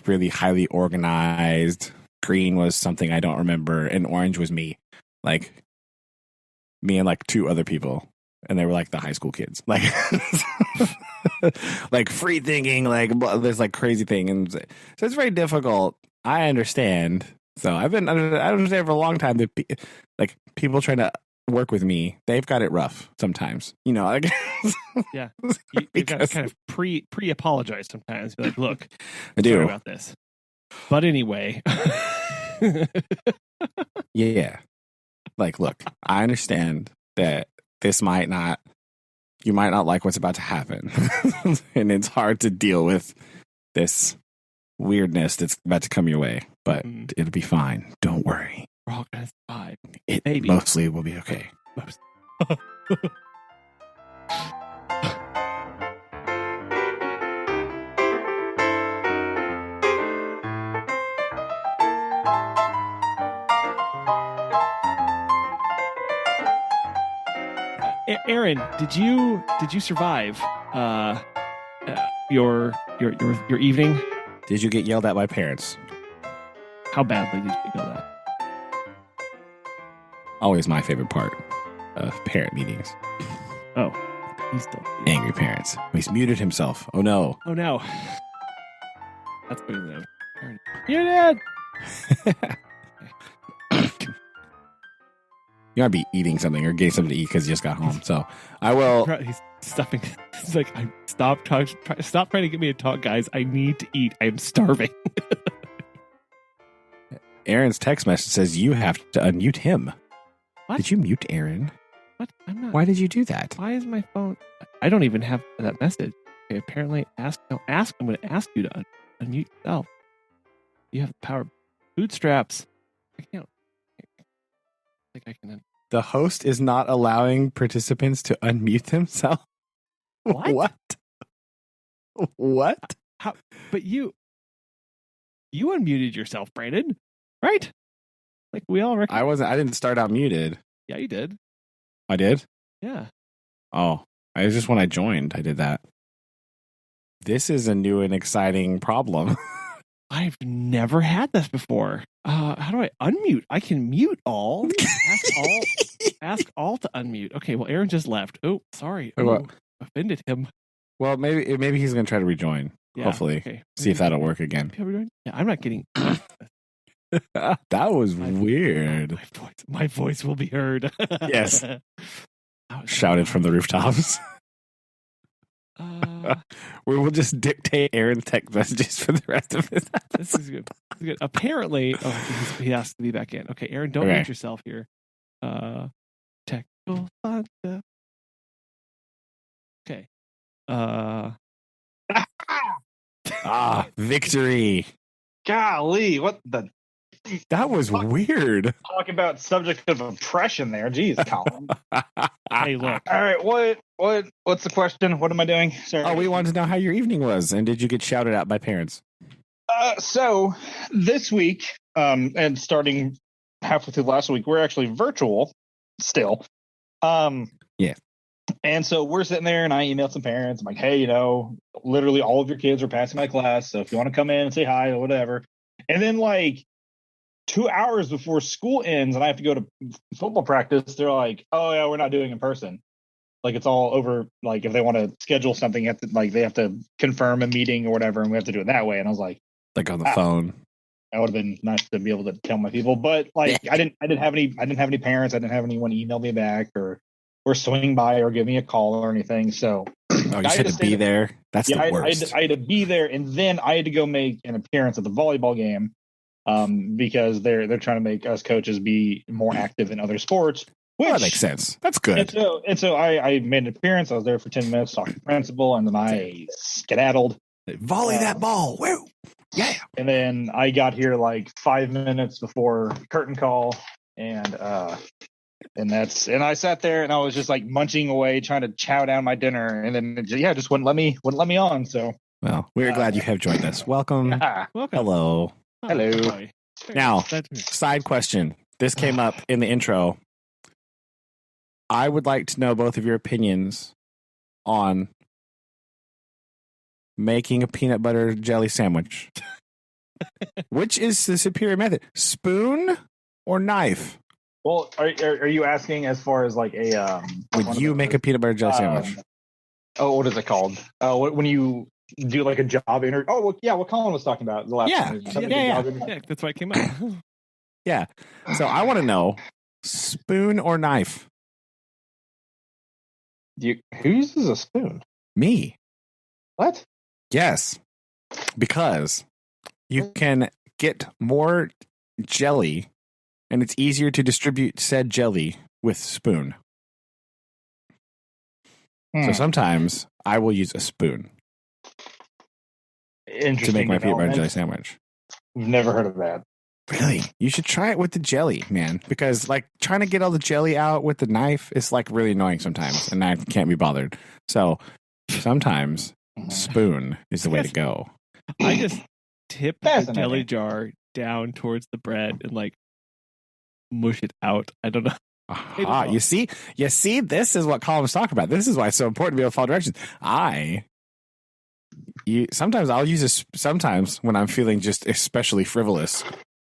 really highly organized. Green was something I don't remember. And orange was me. Like me and like two other people. And they were like the high school kids. Like like free thinking, like there's like crazy thing. And so it's very difficult. I understand. So I understand for a long time that like people trying to work with me, they've got it rough sometimes, you know. Like, yeah, you got to kind of pre apologize sometimes. Be like, look, I do sorry about this, but anyway, yeah. Like, look, I understand that you might not like what's about to happen, and it's hard to deal with this weirdness that's about to come your way, but it'll be fine. Don't worry. We're all gonna survive. It mostly will be okay. Aaron, did you survive your evening? Did you get yelled at by parents? How badly did you get yelled at? Always my favorite part of parent meetings. Oh, he's still angry parents. He's muted himself. Oh no. Oh no. That's pretty loud. You're dead. You might be eating something or getting something to eat because you just got home. So I will. He's stuffing. He's like, stop trying to get me to talk, guys. I need to eat. I'm starving. Aaron's text message says you have to unmute him. What? Did you mute Aaron? What? I'm not. Why did you do that? Why is my phone? I don't even have that message. Okay, apparently, I'm going to ask you to unmute yourself. You have the power. Bootstraps. I can't. I think I can. The host is not allowing participants to unmute themselves. What? What? How? But you unmuted yourself, Brandon, right? Like we all recognize. I didn't start out muted. Yeah, you did. I did? Yeah. Oh, I was just when I joined, I did that. This is a new and exciting problem. I've never had this before. How do I unmute? I can mute all. Ask all to unmute. Okay, well, Aaron just left. Oh, sorry. Oh, offended him. Well, maybe he's going to try to rejoin. Yeah, hopefully. Okay. See if that'll work again. Yeah, I'm not getting... That was weird. My voice will be heard. Yes. Shouted from the rooftops. We will just dictate Aaron's text messages for the rest of this episode. This is good. Apparently, he has to be back in. Okay, Aaron, don't mute yourself here. Technical fun stuff. Okay. Victory. Golly, what the? That was weird. Talk about subject of oppression there. Jeez, Collin. Hey, look. All right, what's the question? What am I doing? Sorry. Oh, we wanted to know how your evening was, and did you get shouted at by parents? So this week, and starting halfway through last week, we're actually virtual still. Yeah. And so we're sitting there, and I emailed some parents. I'm like, hey, literally all of your kids are passing my class, so if you want to come in and say hi or whatever. And then, like, 2 hours before school ends and I have to go to football practice, they're like, oh, yeah, we're not doing in person. Like it's all over. Like if they want to schedule something, they have to confirm a meeting or whatever, and we have to do it that way. And I was like on the phone. That would have been nice to be able to tell my people, but like I didn't have any parents. I didn't have anyone email me back or swing by or give me a call or anything. So you just had to be there. That's the worst. I had to be there, and then I had to go make an appearance at the volleyball game because they're trying to make us coaches be more active in other sports. Which that makes sense. That's good. And so I made an appearance. I was there for 10 minutes, talking to the principal, and then I skedaddled. Volley that ball. Woo! Yeah. And then I got here like 5 minutes before curtain call, and I sat there and I was just like munching away, trying to chow down my dinner, and then just wouldn't let me on. So well, we're glad you have joined us. Welcome. Welcome. Hello. Hello. Now, side question. This came up in the intro. I would like to know both of your opinions on making a peanut butter jelly sandwich. Which is the superior method? Spoon or knife? Well, are you asking as far as like a would you make a peanut butter jelly sandwich? What is it called? When you do like a job interview? Oh, well, yeah, what Collin was talking about the last time. Yeah, that's why it came up. Yeah. So I want to know, spoon or knife? Who uses a spoon? Me. What? Yes. Because you can get more jelly, and it's easier to distribute said jelly with spoon. So sometimes I will use a spoon to make my peanut butter jelly sandwich. Never heard of that. Really? You should try it with the jelly, man. Because like trying to get all the jelly out with the knife is like really annoying sometimes, and I can't be bothered. So sometimes spoon is the way to go. I just tip the jelly jar down towards the bread and like mush it out. I don't know. You see, this is what Collin was talking about. This is why it's so important to be able to follow directions. Sometimes I'll use sometimes when I'm feeling just especially frivolous,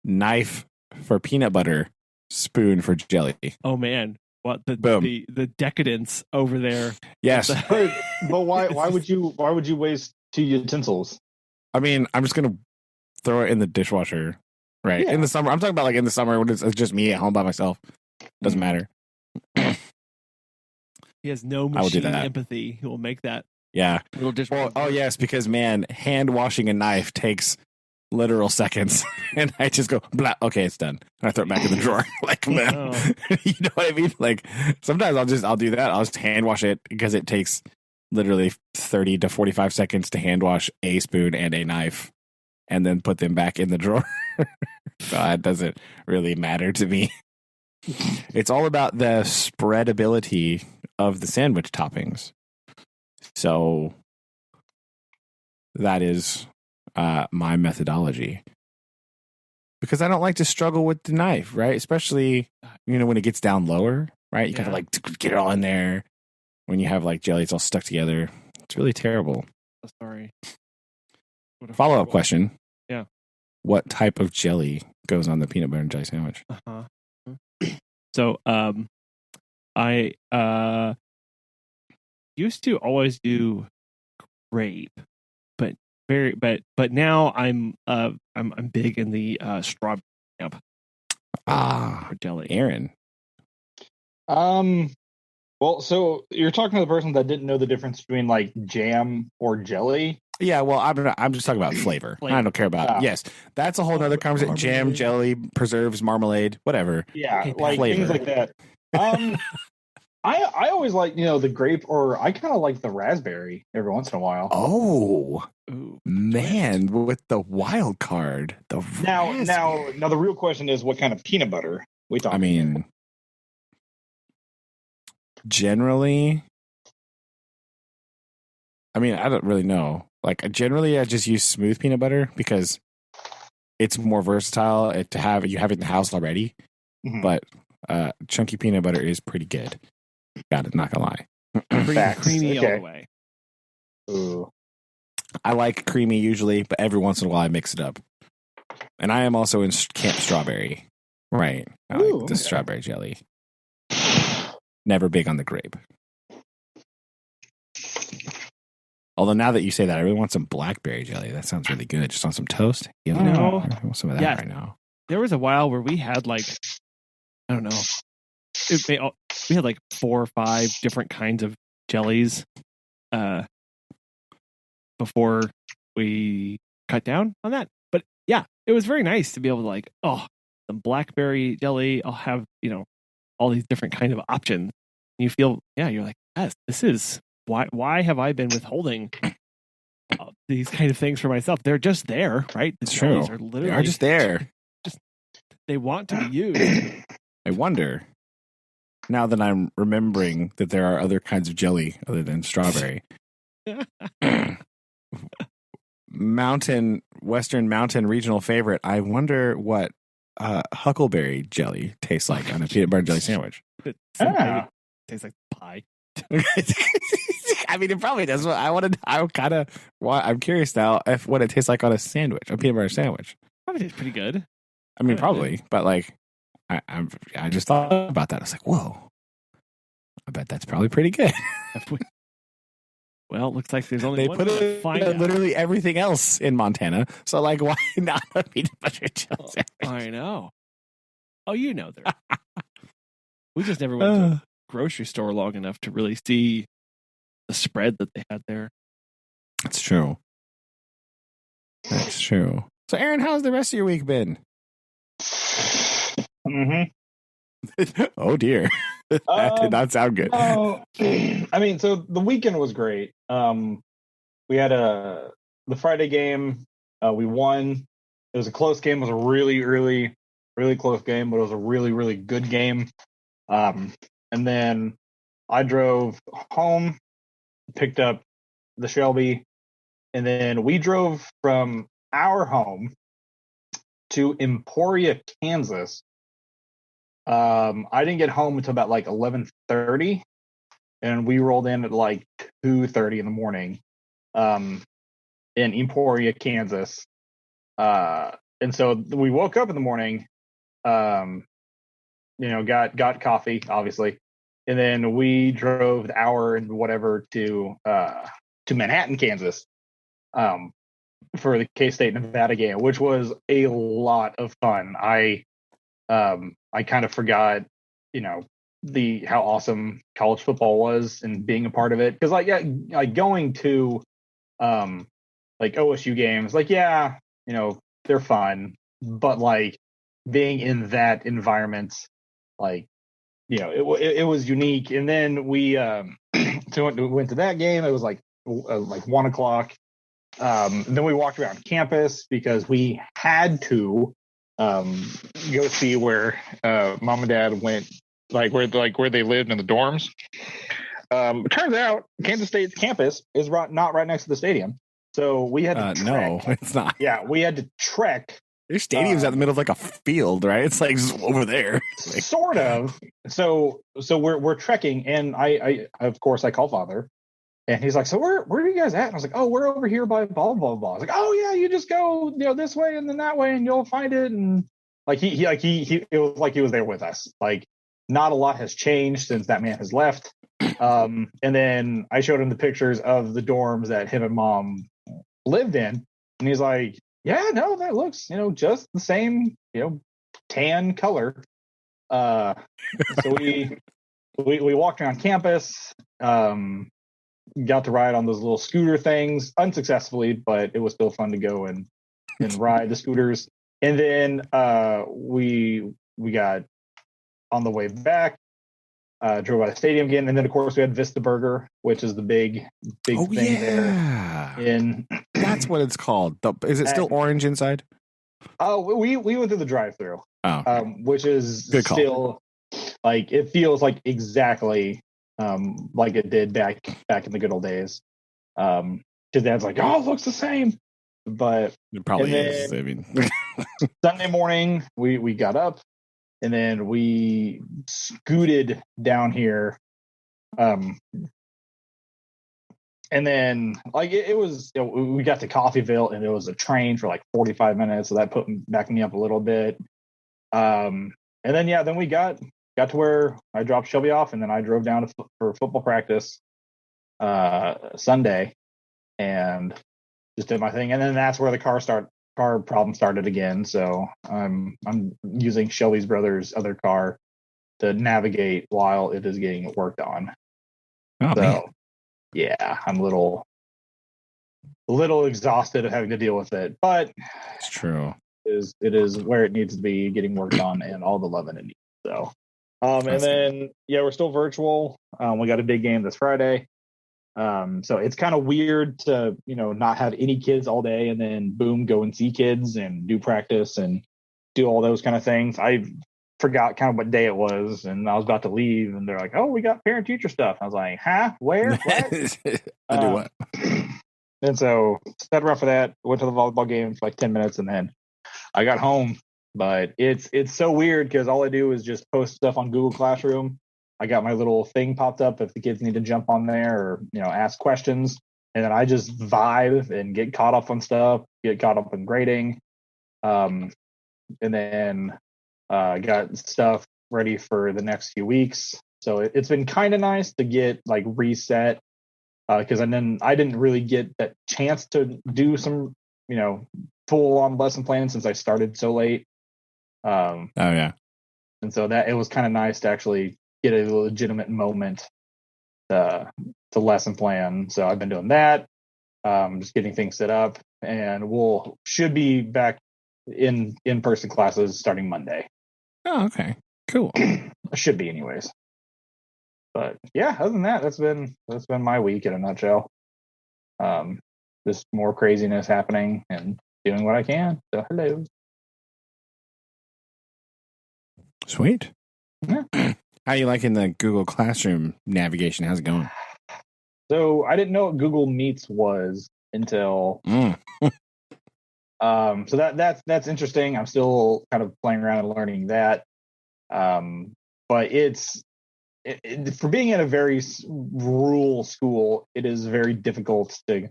knife for peanut butter, spoon for jelly. Oh man, what the decadence over there? Yes, but why would you waste 2 utensils? I mean, I'm just gonna throw it in the dishwasher, right? Yeah. In the summer, I'm talking about like in the summer when it's just me at home by myself. Doesn't matter. He has no machine empathy. He will make that. Yeah. Little dishwasher. Oh yes, because man, hand washing a knife takes literal seconds, and I just go, blah, okay, it's done. And I throw it back in the drawer. Like, man, you know what I mean? Like, sometimes I'll do that. I'll just hand wash it because it takes literally 30 to 45 seconds to hand wash a spoon and a knife, and then put them back in the drawer. So that doesn't really matter to me. It's all about the spreadability of the sandwich toppings. So that is my methodology, because I don't like to struggle with the knife, right? Especially, when it gets down lower, right? You gotta like get it all in there. When you have like jelly, it's all stuck together. It's really terrible. Oh, sorry. Follow-up question. Yeah. What type of jelly goes on the peanut butter and jelly sandwich? So, I used to always do grape, but now I'm big in the strawberry camp. For jelly. Aaron. Well, so you're talking to the person that didn't know the difference between like jam or jelly. Yeah, well, I'm just talking about flavor. I don't care about. Yes, that's a whole other conversation. Jam, jelly, preserves, marmalade, whatever. Yeah, like flavor. Things like that. I always like the grape, or I kind of like the raspberry every once in a while. Oh, man, with the wild card. Now the real question is, what kind of peanut butter we talking? I mean, generally, I don't really know. Like, generally, I just use smooth peanut butter because it's more versatile you have it in the house already. Mm-hmm. But chunky peanut butter is pretty good. Got it, not gonna lie. Creamy all the way. Ooh. I like creamy usually, but every once in a while I mix it up. And I am also in Camp Strawberry. Right. I like the strawberry jelly. Never big on the grape. Although now that you say that, I really want some blackberry jelly. That sounds really good. Just on some toast. You know, I want some of that right now. There was a while where we had like, I don't know, we had like 4 or 5 different kinds of jellies before we cut down on that. But yeah, it was very nice to be able to like, some blackberry jelly. I'll have, all these different kind of options. You feel, you're like, yes, this is why have I been withholding these kind of things for myself? They're just there, right? It's true. They are just there. They want to be used. I wonder, now that I'm remembering that there are other kinds of jelly other than strawberry. Western Mountain regional favorite. I wonder what huckleberry jelly tastes like on a peanut butter and jelly sandwich. It tastes like pie. I mean, it probably does. I'm curious now what it tastes like on a sandwich, a peanut butter sandwich. Probably tastes pretty good. I mean, probably, but like, I just thought about that. I was like, whoa, I bet that's probably pretty good. Well, it looks like there's only they one put way to find out. Literally everything else in Montana. So, like, why not a peanut butter jelly sandwich? I know. Oh, you know there. We just never went to a grocery store long enough to really see the spread that they had there. That's true. That's true. So, Aaron, how's the rest of your week been? Oh dear, that did not sound good. I mean, so the weekend was great. We had the Friday game. We won. It was a close game. It was a really, really, really close game, but it was a really, really good game. And then I drove home, picked up the Shelby, and then we drove from our home to Emporia, Kansas. I didn't get home until about like 11:30, and we rolled in at like 2:30 in the morning in Emporia, Kansas. And so we woke up in the morning, got coffee, obviously, and then we drove the hour and whatever to Manhattan, Kansas, for the K-State Nevada game, which was a lot of fun. I kind of forgot, how awesome college football was and being a part of it. Because like going to like OSU games, they're fun, but like being in that environment, like, it was unique. And then we went to that game. It was like 1:00. Then we walked around campus because we had to go see where mom and dad went, where they lived in the dorms. It turns out Kansas State's campus is not right next to the stadium, so we had to trek. No, it's not. Yeah, we had to trek. Their stadium's out in the middle of like a field, right? It's like just over there, sort of. So we're trekking, and I of course I call father. And he's like, so where are you guys at? And I was like, oh, we're over here by blah, blah, blah. I was like, oh yeah, you just go, this way and then that way and you'll find it. And like, he it was like he was there with us. Like, not a lot has changed since that man has left. And then I showed him the pictures of the dorms that him and mom lived in. And he's like, yeah, no, that looks, just the same, tan color. So we walked around campus, got to ride on those little scooter things unsuccessfully, but it was still fun to go and ride the scooters. And then we got on the way back, drove by the stadium again, and then of course we had Vista Burger, which is the big thing there. That's what it's called. Is it still orange inside? Oh, we went through the drive-through, which is good call. Still like it feels like exactly like it did back in the good old days. Because Dad's like, oh, it looks the same, but it probably is. I mean, Sunday morning we got up and then we scooted down here, and then like it was, we got to Coffeyville and it was a train for like 45 minutes, so that backed me up a little bit. And then we got to where I dropped Shelby off, and then I drove down for football practice Sunday. and just did my thing. And then that's where the car problem started again. So I'm using Shelby's brother's other car to navigate while it is getting worked on. Oh, so man. yeah, I'm a little exhausted of having to deal with it, but It's true. it is where it needs to be, getting worked on, and all the loving it needs. So and then we're still virtual. We got a big game this Friday. So it's kind of weird to, not have any kids all day and then boom, go and see kids and do practice and do all those kind of things. I forgot kind of what day it was, and I was about to leave, and they're like, "Oh, we got parent teacher stuff." I was like, "Huh? Where? What?" I do what? And so set around for that. Went to the volleyball game for like 10 minutes, and then I got home. But it's so weird because all I do is just post stuff on Google Classroom. I got my little thing popped up if the kids need to jump on there or, ask questions. And then I just vibe and get caught up on stuff, get caught up in grading. And then got stuff ready for the next few weeks. So it's been kind of nice to get like reset because I didn't really get that chance to do some, full on lesson planning since I started so late. Oh, yeah. And so that it was kind of nice to actually get a legitimate moment to lesson plan. So I've been doing that, just getting things set up, and should be back in person classes starting Monday. Oh, okay, cool. Should be anyways. But yeah, other than that, that's been my week in a nutshell. Just more craziness happening and doing what I can. So hello. Sweet. Yeah. How are you liking the Google Classroom navigation? How's it going? So I didn't know what Google Meets was until so that's interesting. I'm still kind of playing around and learning that. But it's for being in a very rural school, it is very difficult to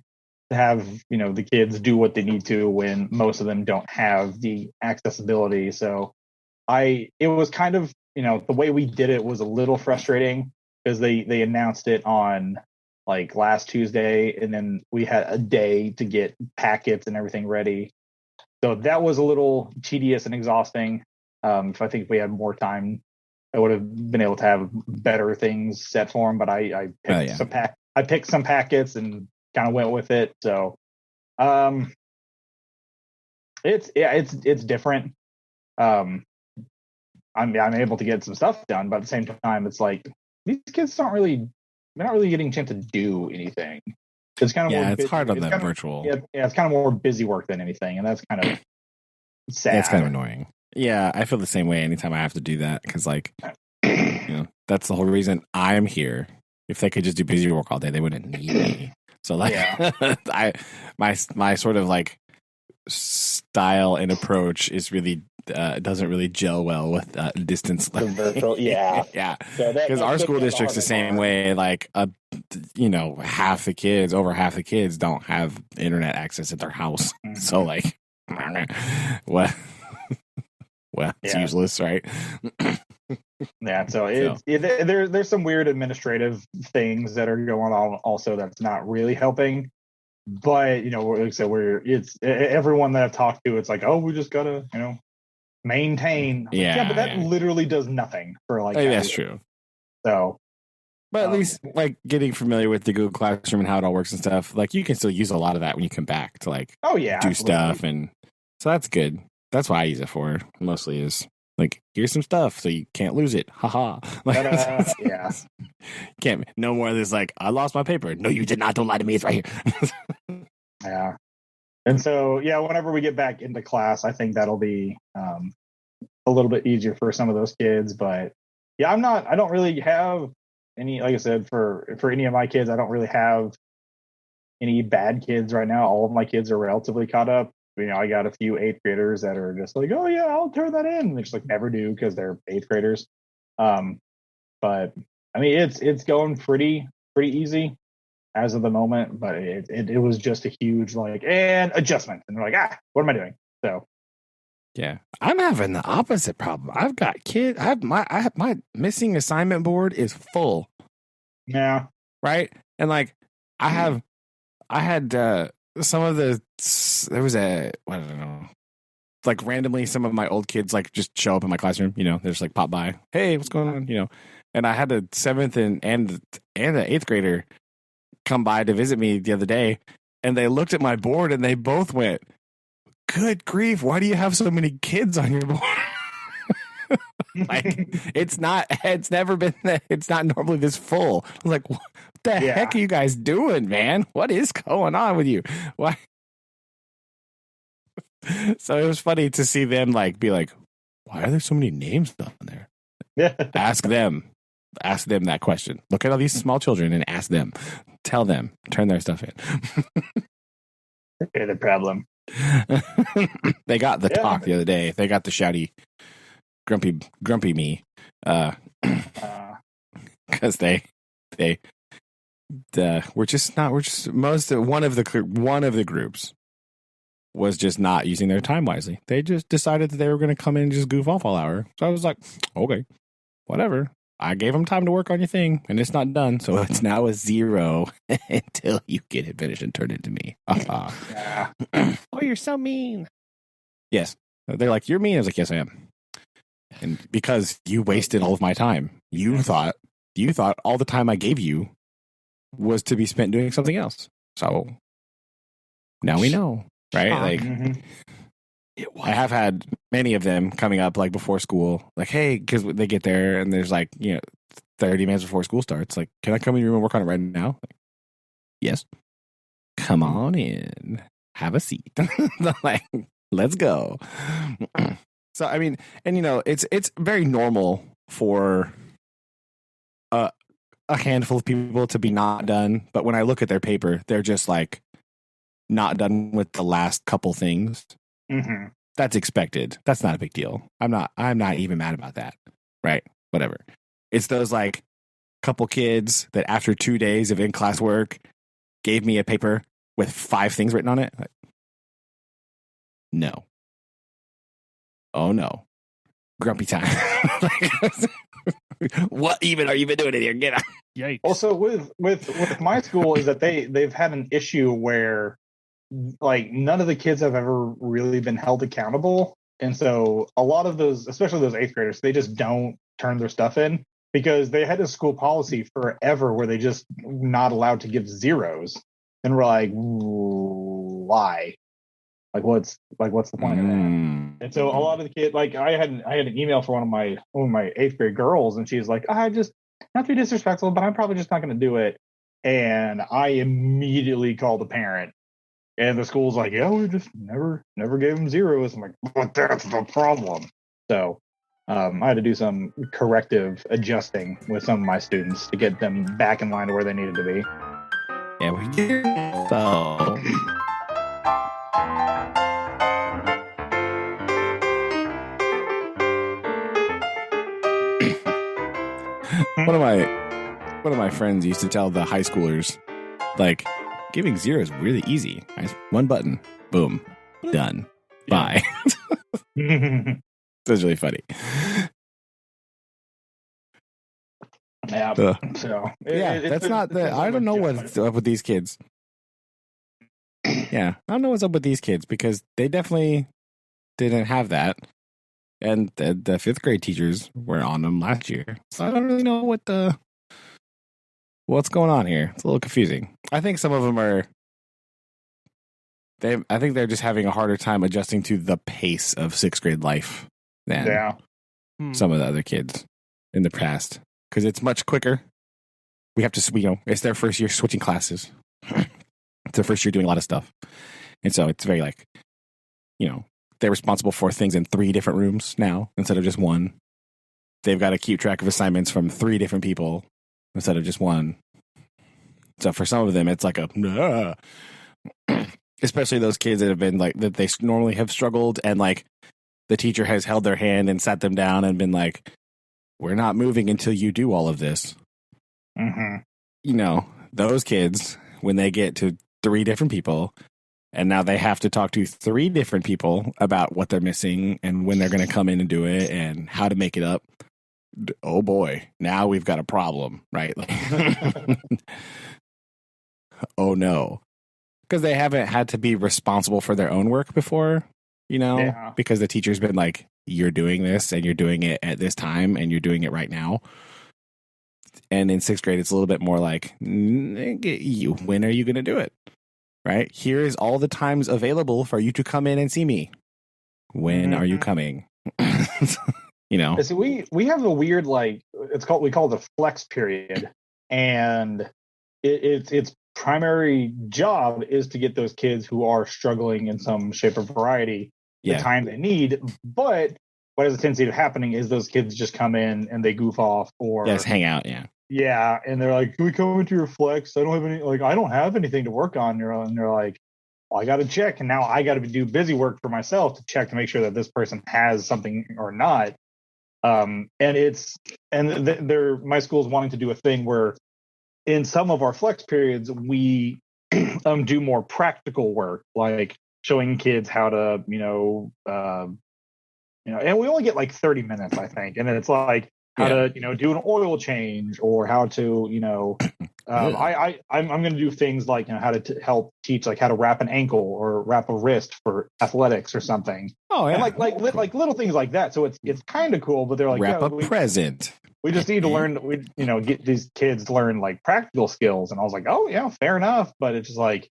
have the kids do what they need to when most of them don't have the accessibility. So it was kind of the way we did it was a little frustrating because they announced it on like last Tuesday, and then we had a day to get packets and everything ready. So that was a little tedious and exhausting. So I think if we had more time, I would have been able to have better things set for them. But I picked some packets and kind of went with it. So it's different. I'm able to get some stuff done, but at the same time, it's like these kids they're not really getting a chance to do anything. It's kind of more it's hard on that virtual. It's kind of more busy work than anything, and that's kind of sad. It's kind of annoying. Yeah, I feel the same way anytime I have to do that because, like, that's the whole reason I'm here. If they could just do busy work all day, they wouldn't need me. So, like, my sort of like style and approach is really doesn't really gel well with distance learning. Virtual, yeah. Because our school district's the same way. Like, over half the kids don't have internet access at their house. Mm-hmm. So, like, what? Well, it's useless, right? Yeah, so there's some weird administrative things that are going on also that's not really helping. But like I said, it's everyone that I've talked to, it's like, oh, we just gotta maintain. But that literally does nothing for like. That's true. So, but at least like getting familiar with the Google Classroom and how it all works and stuff, like you can still use a lot of that when you come back to like do absolutely. Stuff, and so that's good. That's what I use it for mostly is like here's some stuff so you can't lose it. Haha. Like, can't no more of this like I lost my paper. No, you did not. Don't lie to me. It's right here. Yeah. And so whenever we get back into class, I think that'll be a little bit easier for some of those kids. But I don't really have any, like I said, for any of my kids, I don't really have any bad kids right now. All of my kids are relatively caught up. I got a few 8th graders that are just like, oh yeah, I'll turn that in. They just like never do because they're 8th graders. But I mean, it's going pretty easy as of the moment. But it was just a huge and adjustment, and they're like, what am I doing? So yeah, I'm having the opposite problem. I've got kids. I have my missing assignment board is full. Yeah. Right, and like I have I had some of the there was I don't know, like randomly some of my old kids like just show up in my classroom. You know, they're just like pop by. Hey, what's going on? You know, and I had a 7th and an 8th grader come by to visit me the other day, and they looked at my board and they both went, "Good grief! Why do you have so many kids on your board?" Like it's not normally this full. I'm like, what the heck are you guys doing, man? What is going on with you? Why? So it was funny to see them like be like, why are there so many names on there? Yeah. Ask them that question. Look at all these small children and ask them. Tell them. Turn their stuff in. Okay, the problem. They got the talk the other day. They got the shouty, grumpy me. Because one of the groups was just not using their time wisely. They just decided that they were going to come in and just goof off all hour. So I was like, okay, whatever. I gave them time to work on your thing, and it's not done. So it's now a 0 until you get it finished and turn it to me. Oh, you're so mean. Yes. They're like, you're mean. I was like, yes, I am. And because you wasted all of my time, you thought all the time I gave you was to be spent doing something else. So now we know, right? Like, I have had many of them coming up like before school, like, hey, because they get there and there's like, 30 minutes before school starts. Like, can I come in your room and work on it right now? Like, yes. Come on in. Have a seat. Like, let's go. So, I mean, and it's very normal for a handful of people to be not done. But when I look at their paper, they're just like not done with the last couple things. Mm-hmm. That's expected. That's not a big deal. I'm not even mad about that. Right? Whatever. It's those like couple kids that after 2 days of in-class work gave me a paper with 5 things written on it. Like, no. Oh no. Grumpy time. What even are you been doing in here? Get out. Yikes. Also with my school is that they've had an issue where like none of the kids have ever really been held accountable. And so a lot of those, especially those 8th graders, they just don't turn their stuff in because they had a school policy forever where they just not allowed to give zeros. And we're like, why? Like what's the point of that? And so a lot of the kids, like I had an email for one of my 8th grade girls, and she's like, I just not to be disrespectful, but I'm probably just not going to do it. And I immediately called the parent. And the school's like, yeah, we just never gave them zeros. I'm like, but that's the problem. So I had to do some corrective adjusting with some of my students to get them back in line to where they needed to be. Yeah, we did. So one of my friends used to tell the high schoolers, like, giving 0 is really easy. One button, boom, done. Bye. That was really funny. Yeah. So I don't know what's up with these kids. Yeah, I don't know what's up with these kids because they definitely didn't have that, and the 5th grade teachers were on them last year. So I don't really know what's going on here. It's a little confusing. I think some of them I think they're just having a harder time adjusting to the pace of 6th grade life than some of the other kids in the past. Because it's much quicker. We have to, it's their first year switching classes. It's their first year doing a lot of stuff. And so it's very like, they're responsible for things in 3 different rooms now instead of just one. They've got to keep track of assignments from 3 different people instead of just one. So for some of them, it's like especially those kids that have been like, that they normally have struggled and like the teacher has held their hand and sat them down and been like, we're not moving until you do all of this. Mm-hmm. Those kids, when they get to 3 different people and now they have to talk to 3 different people about what they're missing and when they're going to come in and do it and how to make it up. Oh boy, now we've got a problem, right? Oh no. because they haven't had to be responsible for their own work before, because the teacher's been like, you're doing this and you're doing it at this time and you're doing it right now. And in 6th grade, it's a little bit more like, when are you going to do it? Right? Here is all the times available for you to come in and see me. When are you coming? So we have a weird, we call it the flex period. And its primary job is to get those kids who are struggling in some shape or variety the time they need. But what has a tendency of happening is those kids just come in and they goof off or just hang out. Yeah, and they're like, "Can we come into your flex? I don't have anything to work on." And they're like, "Well, I got to check, and now I got to do busy work for myself to check to make sure that this person has something or not." My school is wanting to do a thing where, in some of our flex periods, we do more practical work, like showing kids how to, and we only get like 30 minutes, I think, and then it's like. How to do an oil change or how to I'm going to do things like how to help teach like how to wrap an ankle or wrap a wrist for athletics or something. Oh yeah, and like little things like that. So it's kind of cool, but they're like wrap a present. We just need to learn. Get these kids to learn like practical skills. And I was like, oh yeah, fair enough. But it's just like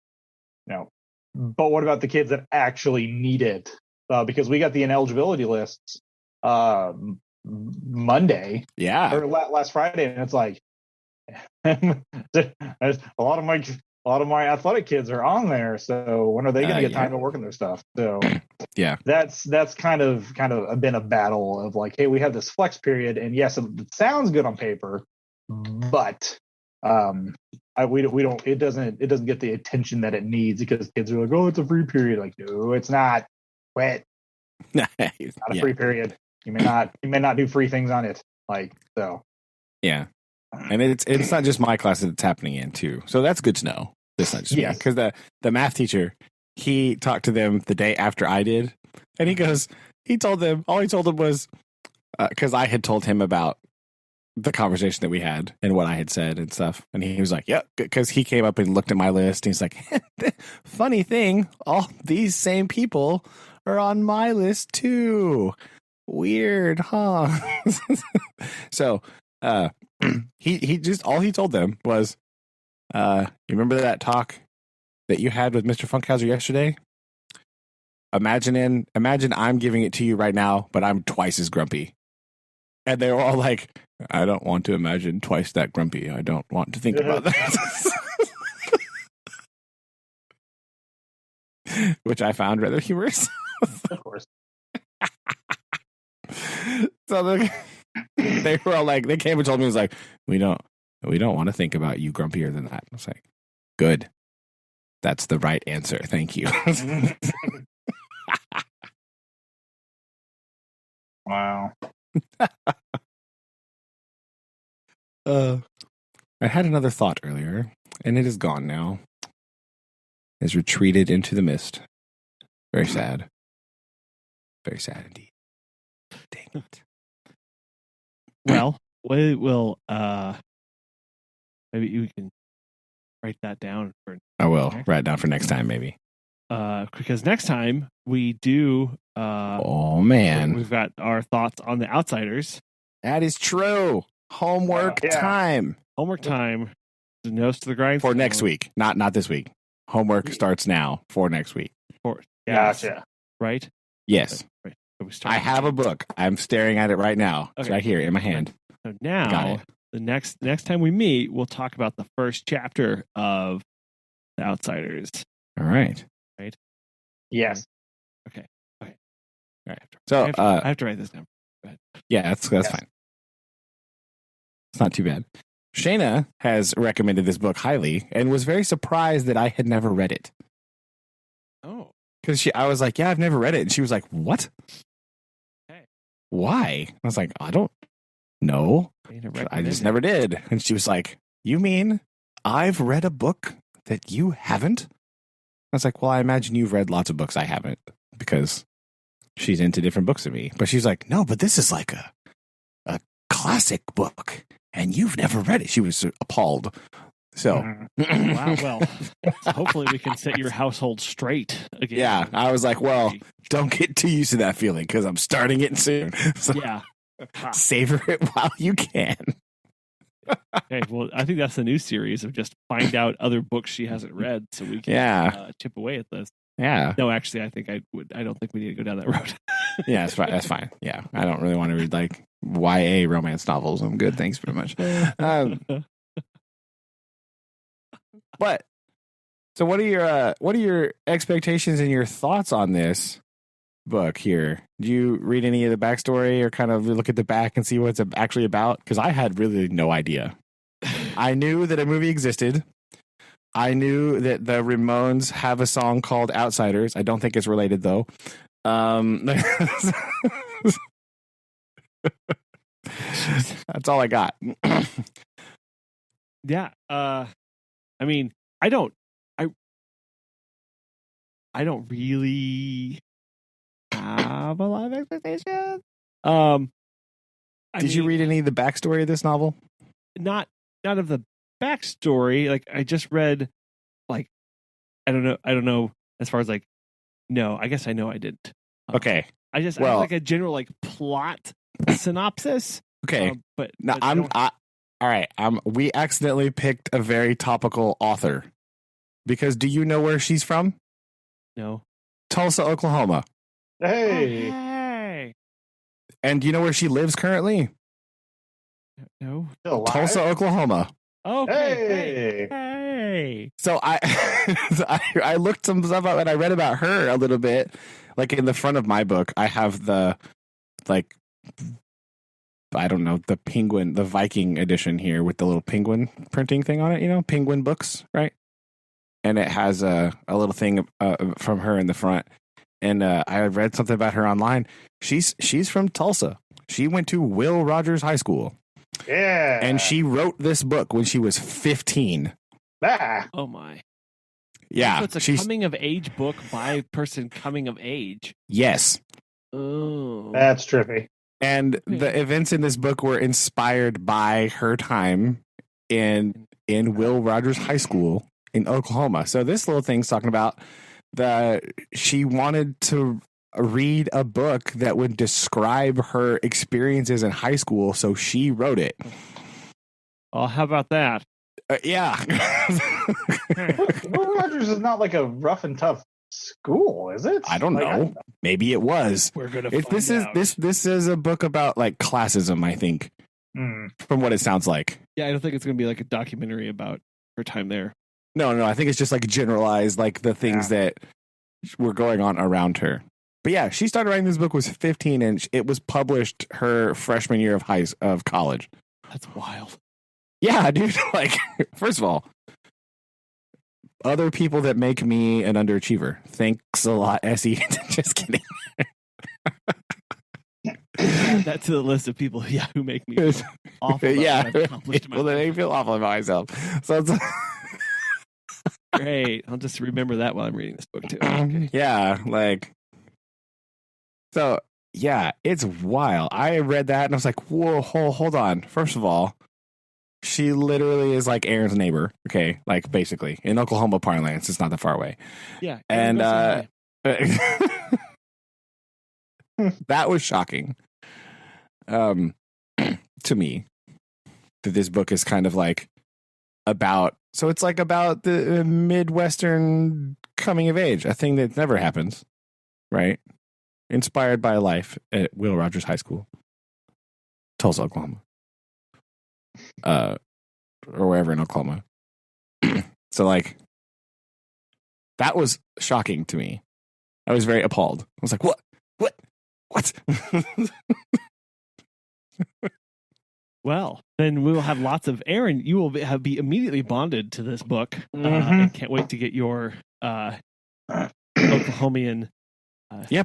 But what about the kids that actually need it? Because we got the ineligibility lists. Monday, or last Friday, and it's like a lot of my athletic kids are on there. So when are they going to get time to work on their stuff? So that's kind of been a battle of like, hey, we have this flex period, and yes, it sounds good on paper, but it doesn't get the attention that it needs because kids are like, oh, it's a free period. Like, no, it's not. Quit. It's not a free period. You may not do free things on it, Yeah, and it's not just my class that it's happening in too. So that's good to know. It's not just me, because the math teacher, he talked to them the day after I did, and he told them was because I had told him about the conversation that we had and what I had said and stuff, and he was like, "Yep," because he came up and looked at my list, and he's like, "Funny thing, all these same people are on my list too." Weird, huh? So he just all he told them was, you remember that talk that you had with Mr. Funkhauser yesterday? Imagine I'm giving it to you right now, but I'm twice as grumpy. And they were all like, I don't want to imagine twice that grumpy. I don't want to think about that. Which I found rather humorous. Of course. So they were all like, they came and told me, it was like, we don't want to think about you grumpier than that. I was like, good. That's the right answer. Thank you. Wow. I had another thought earlier, and it is gone now. It's retreated into the mist. Very sad. Very sad indeed. Dang it. Well, we will maybe you can write that down for I will write it down for next time, maybe. Because next time we do oh man. We've got our thoughts on the Outsiders. That is true. Homework time. Homework time. The nose to the grind for next week. Not this week. Homework starts now for next week. Gotcha. Right? Yes. Right. I have a book. I'm staring at it right now. It's right here in my hand. So now, the next time we meet, we'll talk about the first chapter of The Outsiders. All right. Right? Yes. Okay. All right. So I have to write this down. Yeah, that's fine. It's not too bad. Shana has recommended this book highly and was very surprised that I had never read it. Oh. Because I was like, yeah, I've never read it. And she was like, what? Okay. Why? I was like, I don't know. I just never did. And she was like, you mean I've read a book that you haven't? I was like, well, I imagine you've read lots of books I haven't, because she's into different books than me. But she's like, no, but this is like a classic book and you've never read it. She was appalled. So, Wow. Well, hopefully we can set your household straight again. Yeah, I was like, well, don't get too used to that feeling because I'm starting it soon. So Yeah. savor it while you can. Okay. Well, I think that's the new series of just find out other books she hasn't read so we can chip away at this. Yeah. No, actually, I think I don't think we need to go down that road. Yeah, that's fine. That's fine. Yeah, I don't really want to read like YA romance novels. I'm good. Thanks very much. But so, what are your expectations and your thoughts on this book here? Do you read any of the backstory or kind of look at the back and see what it's actually about? Because I had really no idea. I knew that a movie existed. I knew that the Ramones have a song called Outsiders. I don't think it's related though. That's all I got. Yeah. I mean, I don't really have a lot of expectations. Did you read any of the backstory of this novel? Not of the backstory. Like I just read, like I don't know as far as like. No, I guess I know I didn't. Okay. I have like a general like plot synopsis. Okay. But all right. We accidentally picked a very topical author because do you know where she's from? No. Tulsa, Oklahoma. Hey. Oh, hey. And do you know where she lives currently? No. Tulsa, Oklahoma. Okay. Hey. So I looked some stuff up and I read about her a little bit. Like in the front of my book, I have the like I don't know, the penguin, the Viking edition here with the little penguin printing thing on it, you know, penguin books, right? And it has a little thing from her in the front. And I read something about her online. She's from Tulsa. She went to Will Rogers High School. Yeah. And she wrote this book when she was 15. Ah. Oh my. Yeah. So it's a coming of age book by a person coming of age. Yes. Oh. That's trippy. And the events in this book were inspired by her time in Will Rogers High School in Oklahoma. So this little thing's talking about she wanted to read a book that would describe her experiences in high school, so she wrote it. Oh, how about that? Yeah. Will Rogers is not like a rough and tough school, is it? I don't know. Maybe it was. We're gonna find out. This is a book about like classism, I think. From what it sounds like. Yeah, I don't think it's gonna be like a documentary about her time there. No, I think it's just like generalized, like the things that were going on around her. But yeah, she started writing this book was 15, and it was published her freshman year of college. That's wild. Yeah, dude. Like, first of all, other people that make me an underachiever. Thanks a lot, Essie. Just kidding. Add that to the list of people, who make me feel awful. Yeah, well, they make me feel awful about myself. So it's great. I'll just remember that while I'm reading this book too. Okay. Yeah, like. So, yeah, it's wild. I read that and I was like, whoa, hold on. First of all, she literally is like Aaron's neighbor. Okay, like basically in Oklahoma parlance, it's not that far away. Yeah. And that was shocking to me that this book is kind of like about. So it's like about the Midwestern coming of age, a thing that never happens, right? Inspired by life at Will Rogers High School, Tulsa, Oklahoma, or wherever in Oklahoma. So, like, that was shocking to me. I was very appalled. I was like, "What? Well, then we will have lots of Aaron. You will be immediately bonded to this book. And can't wait to get your Oklahomian.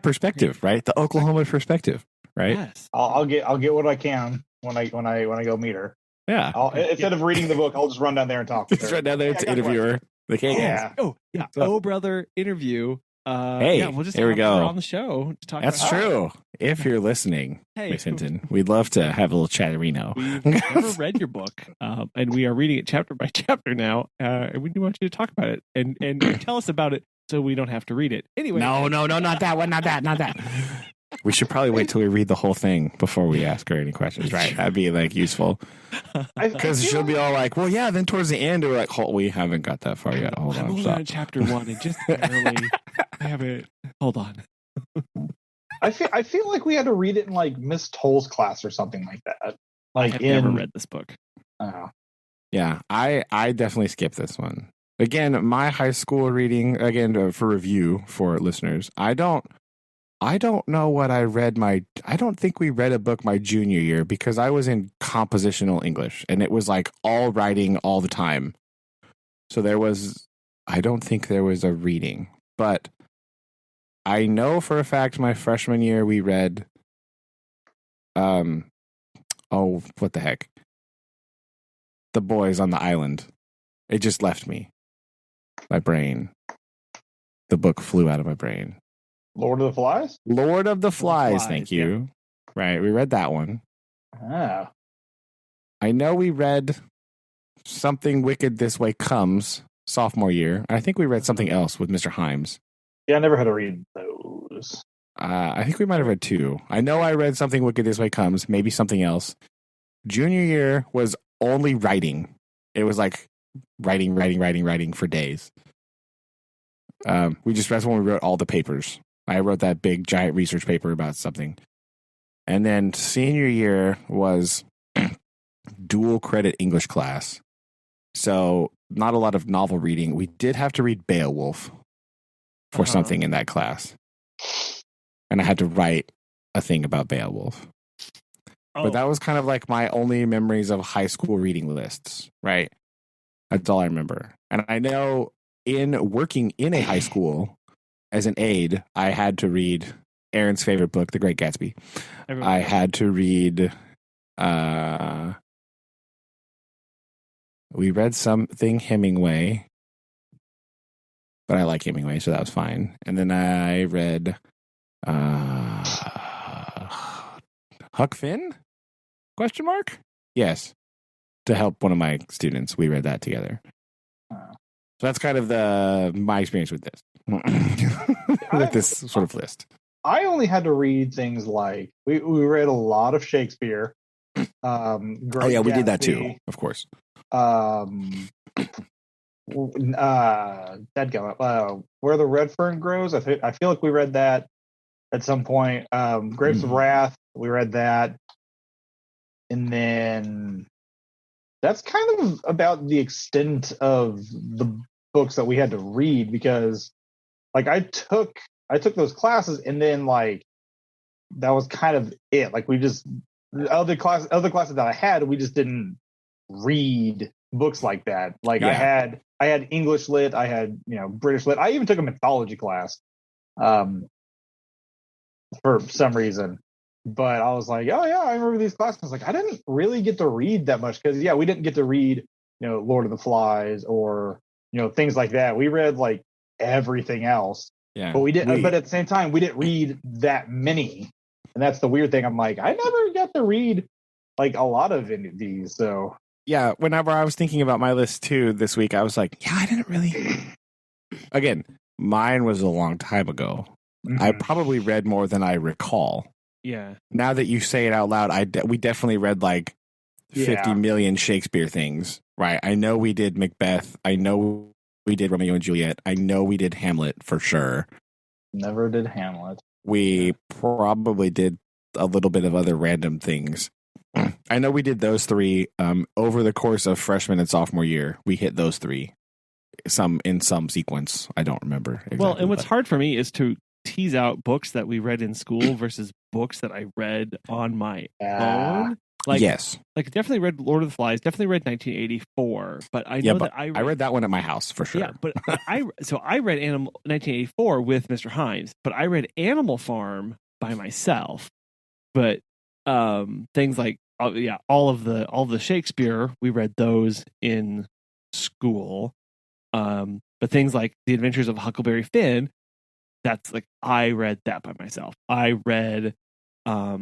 Perspective, right? The Oklahoma perspective, right? Yes. I'll get what I can when I go meet her. Yeah. Instead of reading the book, I'll just run down there and talk with her. Just run down there to interview her. Oh, yeah. Oh, brother interview. Hey, we'll just here we have go her on the show to talk. That's about true. if you're listening, Hey. Miss Hinton, we'd love to have a little chatterino. We've never read your book, and we are reading it chapter by chapter now, and we do want you to talk about it and tell us about it so we don't have to read it. Anyway. No, not that one, not that. We should probably wait till we read the whole thing before we ask her any questions, right? That'd be like useful. Because she'll be all like, well, yeah, then towards the end, we're like, we haven't got that far yet. Hold on. I'm only on chapter 1 and just barely I haven't. Hold on. I feel like we had to read it in like Miss Toll's class or something like that. Like I've never read this book. Yeah, I definitely skipped this one. Again, my high school reading, again, for review for listeners, I don't know what I read I don't think we read a book my junior year because I was in compositional English and it was like all writing all the time. So I don't think there was a reading, but I know for a fact my freshman year we read, what the heck? The Boys on the Island. It just left me. My brain. The book flew out of my brain. Lord of the Flies? Lord of the Flies, thank you. Yeah. Right, we read that one. Ah. I know we read Something Wicked This Way Comes sophomore year. I think we read something else with Mr. Himes. Yeah, I never had to read those. I think we might have read 2. I know I read Something Wicked This Way Comes, maybe something else. Junior year was only writing. It was like writing for days. That's when we wrote all the papers. I wrote that big giant research paper about something. And then senior year was dual credit English class. So not a lot of novel reading. We did have to read Beowulf for something in that class. And I had to write a thing about Beowulf. But that was kind of like my only memories of high school reading lists, right? That's all I remember. And I know in working in a high school as an aide, I had to read Aaron's favorite book, The Great Gatsby. I had to read, we read something Hemingway, but I like Hemingway, so that was fine. And then I read Huck Finn? Question mark? Yes. To help one of my students, we read that together. So that's kind of my experience with this. With this sort of list. I only had to read things like we read a lot of Shakespeare. We did that too, of course. Where the Red Fern Grows. I feel like we read that at some point. Grapes of Wrath, we read that. And then that's kind of about the extent of the books that we had to read because like I took those classes and then like that was kind of it. Like we just other classes that I had, we just didn't read books like that. Like I had English lit, I had British lit. I even took a mythology class for some reason. But I was like, oh yeah, I remember these classes. I was like, I didn't really get to read that much because we didn't get to read, Lord of the Flies or things like that. We read like everything else. Yeah. But we didn't. But at the same time, we didn't read that many, and that's the weird thing. I'm like, I never got to read like a lot of these. So yeah, whenever I was thinking about my list too this week, I was like, yeah, I didn't really. Again, mine was a long time ago. Mm-hmm. I probably read more than I recall. Yeah. Now that you say it out loud, we definitely read like 50 million Shakespeare things, right? I know we did Macbeth. I know we did Romeo and Juliet. I know we did Hamlet for sure. Never did Hamlet. We probably did a little bit of other random things. I know we did those 3 over the course of freshman and sophomore year. We hit those 3 in some sequence. I don't remember exactly. Well, and what's hard for me is to tease out books that we read in school versus books that I read on my own. Like, yes, like definitely read Lord of the Flies. Definitely read 1984. But I know that I read that one at my house for sure. Yeah, but I read 1984 with Mr. Himes, but I read Animal Farm by myself. But things like all of the Shakespeare, we read those in school. But things like The Adventures of Huckleberry Finn. That's like I read that by myself. I read I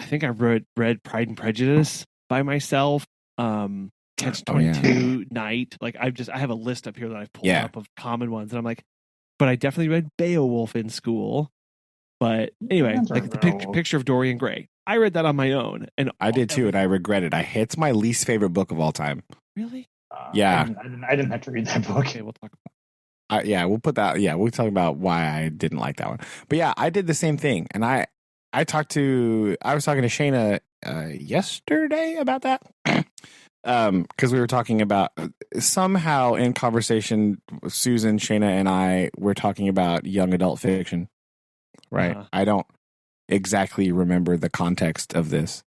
think I read Pride and Prejudice by myself. Catch 22, Night. Like I have a list up here that I've pulled up of common ones, and I'm like, but I definitely read Beowulf in school. But anyway, like the picture of Dorian Gray, I read that on my own, and I did too, and I regret it. It's my least favorite book of all time. Really? Yeah, I didn't have to read that book. Okay, we'll talk about. We'll put that. Yeah, we'll talk about why I didn't like that one. But yeah, I did the same thing, and I was talking to Shana yesterday about that. Because we were talking about somehow in conversation, Susan, Shana, and I were talking about young adult fiction. Right. I don't exactly remember the context of this,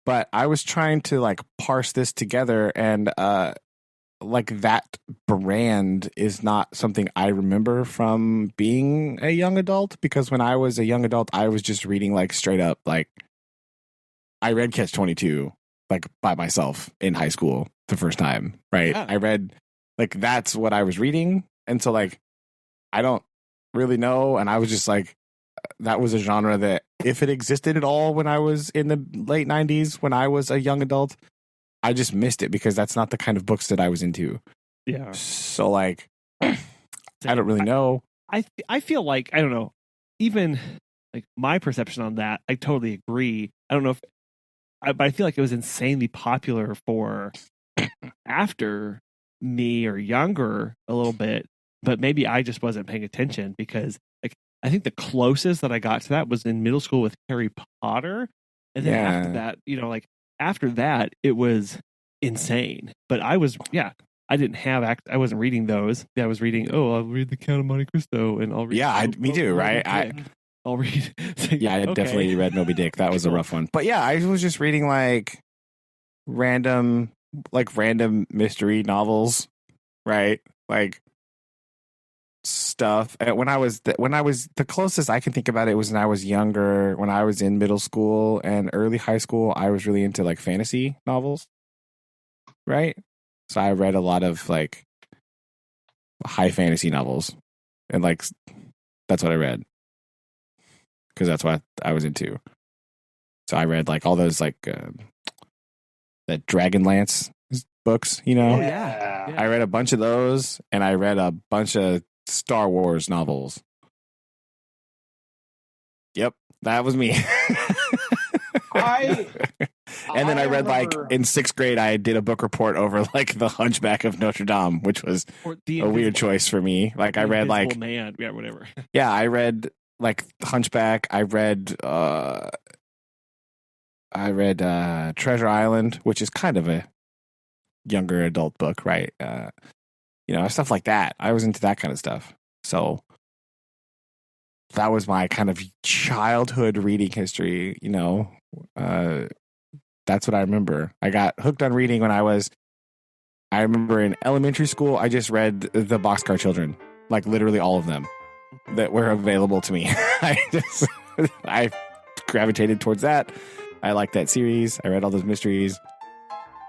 but I was trying to like parse this together, and like that brand is not something I remember from being a young adult, because when I was a young adult, I was just reading like straight up, like I read Catch 22 like by myself in high school the first time. Right. Yeah. I read like, that's what I was reading. And so like, I don't really know. And I was just like, that was a genre that if it existed at all when I was in the late 90s, when I was a young adult, I just missed it because that's not the kind of books that I was into. Yeah. So like, I don't really know. I feel like, I don't know, even like my perception on that, I totally agree. I don't know if, but I feel like it was insanely popular for after me or younger a little bit, but maybe I just wasn't paying attention because like, I think the closest that I got to that was in middle school with Harry Potter. And then after that, you know, like after that, it was insane. But I wasn't reading those. I was reading, I'll read The Count of Monte Cristo and I'll read. Me too, right? I'll read. I definitely read Moby Dick. That was a rough one. But yeah, I was just reading like random mystery novels, right? Like stuff. When I was the closest I can think about it was when I was younger, when I was in middle school and early high school, I was really into like fantasy novels, right? So I read a lot of like high fantasy novels, and like that's what I read because that's what I was into. So I read like all those like that Dragonlance books, you know. Oh, yeah. I read a bunch of those, and I read a bunch of Star Wars novels. Yep, that was me. And then I read like in 6th grade, I did a book report over like The Hunchback of Notre Dame, which was a weird choice for me. Like I read like Man, yeah, whatever. Yeah, I read like Hunchback. I read Treasure Island, which is kind of a younger adult book, right? You know, stuff like that. I was into that kind of stuff. So that was my kind of childhood reading history, you know. That's what I remember. I got hooked on reading when I remember in elementary school, I just read the Boxcar Children, like literally all of them that were available to me. I gravitated towards that. I liked that series. I read all those mysteries,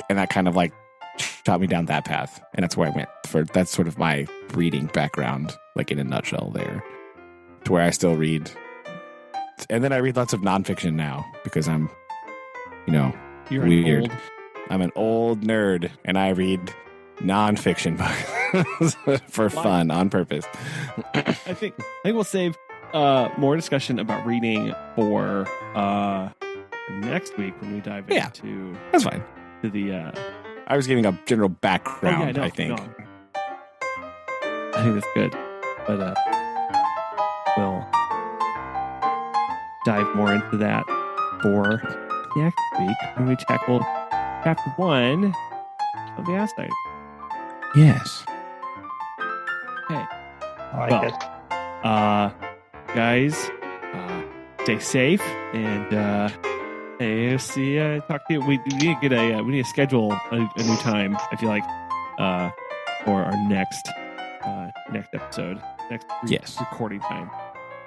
and that kind of like shot me down that path. And that's where I went that's sort of my reading background, like in a nutshell there, to where I still read. And then I read lots of nonfiction now because I'm, you know, You're weird. I'm an old nerd, and I read nonfiction books for fun on purpose. I think we'll save more discussion about reading for next week when we dive into. That's fine. To the. I was giving a general background. I think. No. I think that's good, but we'll dive more into that for next week when we tackle chapter 1 of the Aside. Yes. Okay. I like it. Guys, stay safe, and hey, see, talk to you. We need to get we need to schedule a new time. I feel like for our next episode, recording time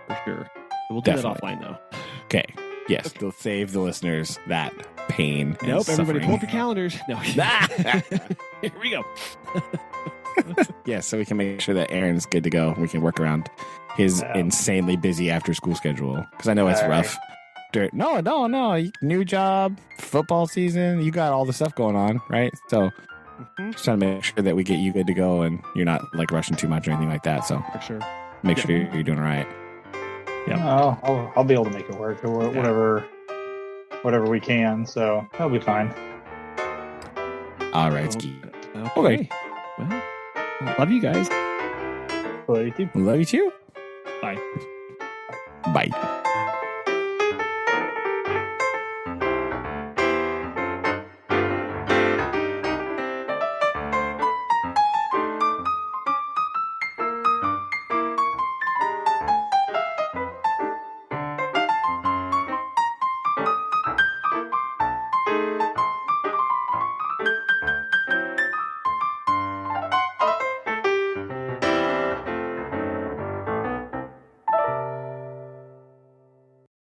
for sure. So we'll do that offline though. Okay. Yes, okay. They'll save the listeners that pain. Nope, and everybody pull up your calendars. No. Here we go. Yeah, so we can make sure that Aaron's good to go. We can work around his insanely busy after school schedule, because I know it's rough. No. New job, football season. You got all the stuff going on, right? So just trying to make sure that we get you good to go and you're not like rushing too much or anything like that. So For sure. make sure you're doing all right. Yeah, I'll be able to make it work or whatever we can. So that'll be fine. All right, Ski. Okay. Well, love you guys. Love you too. Love you too. Bye. Bye.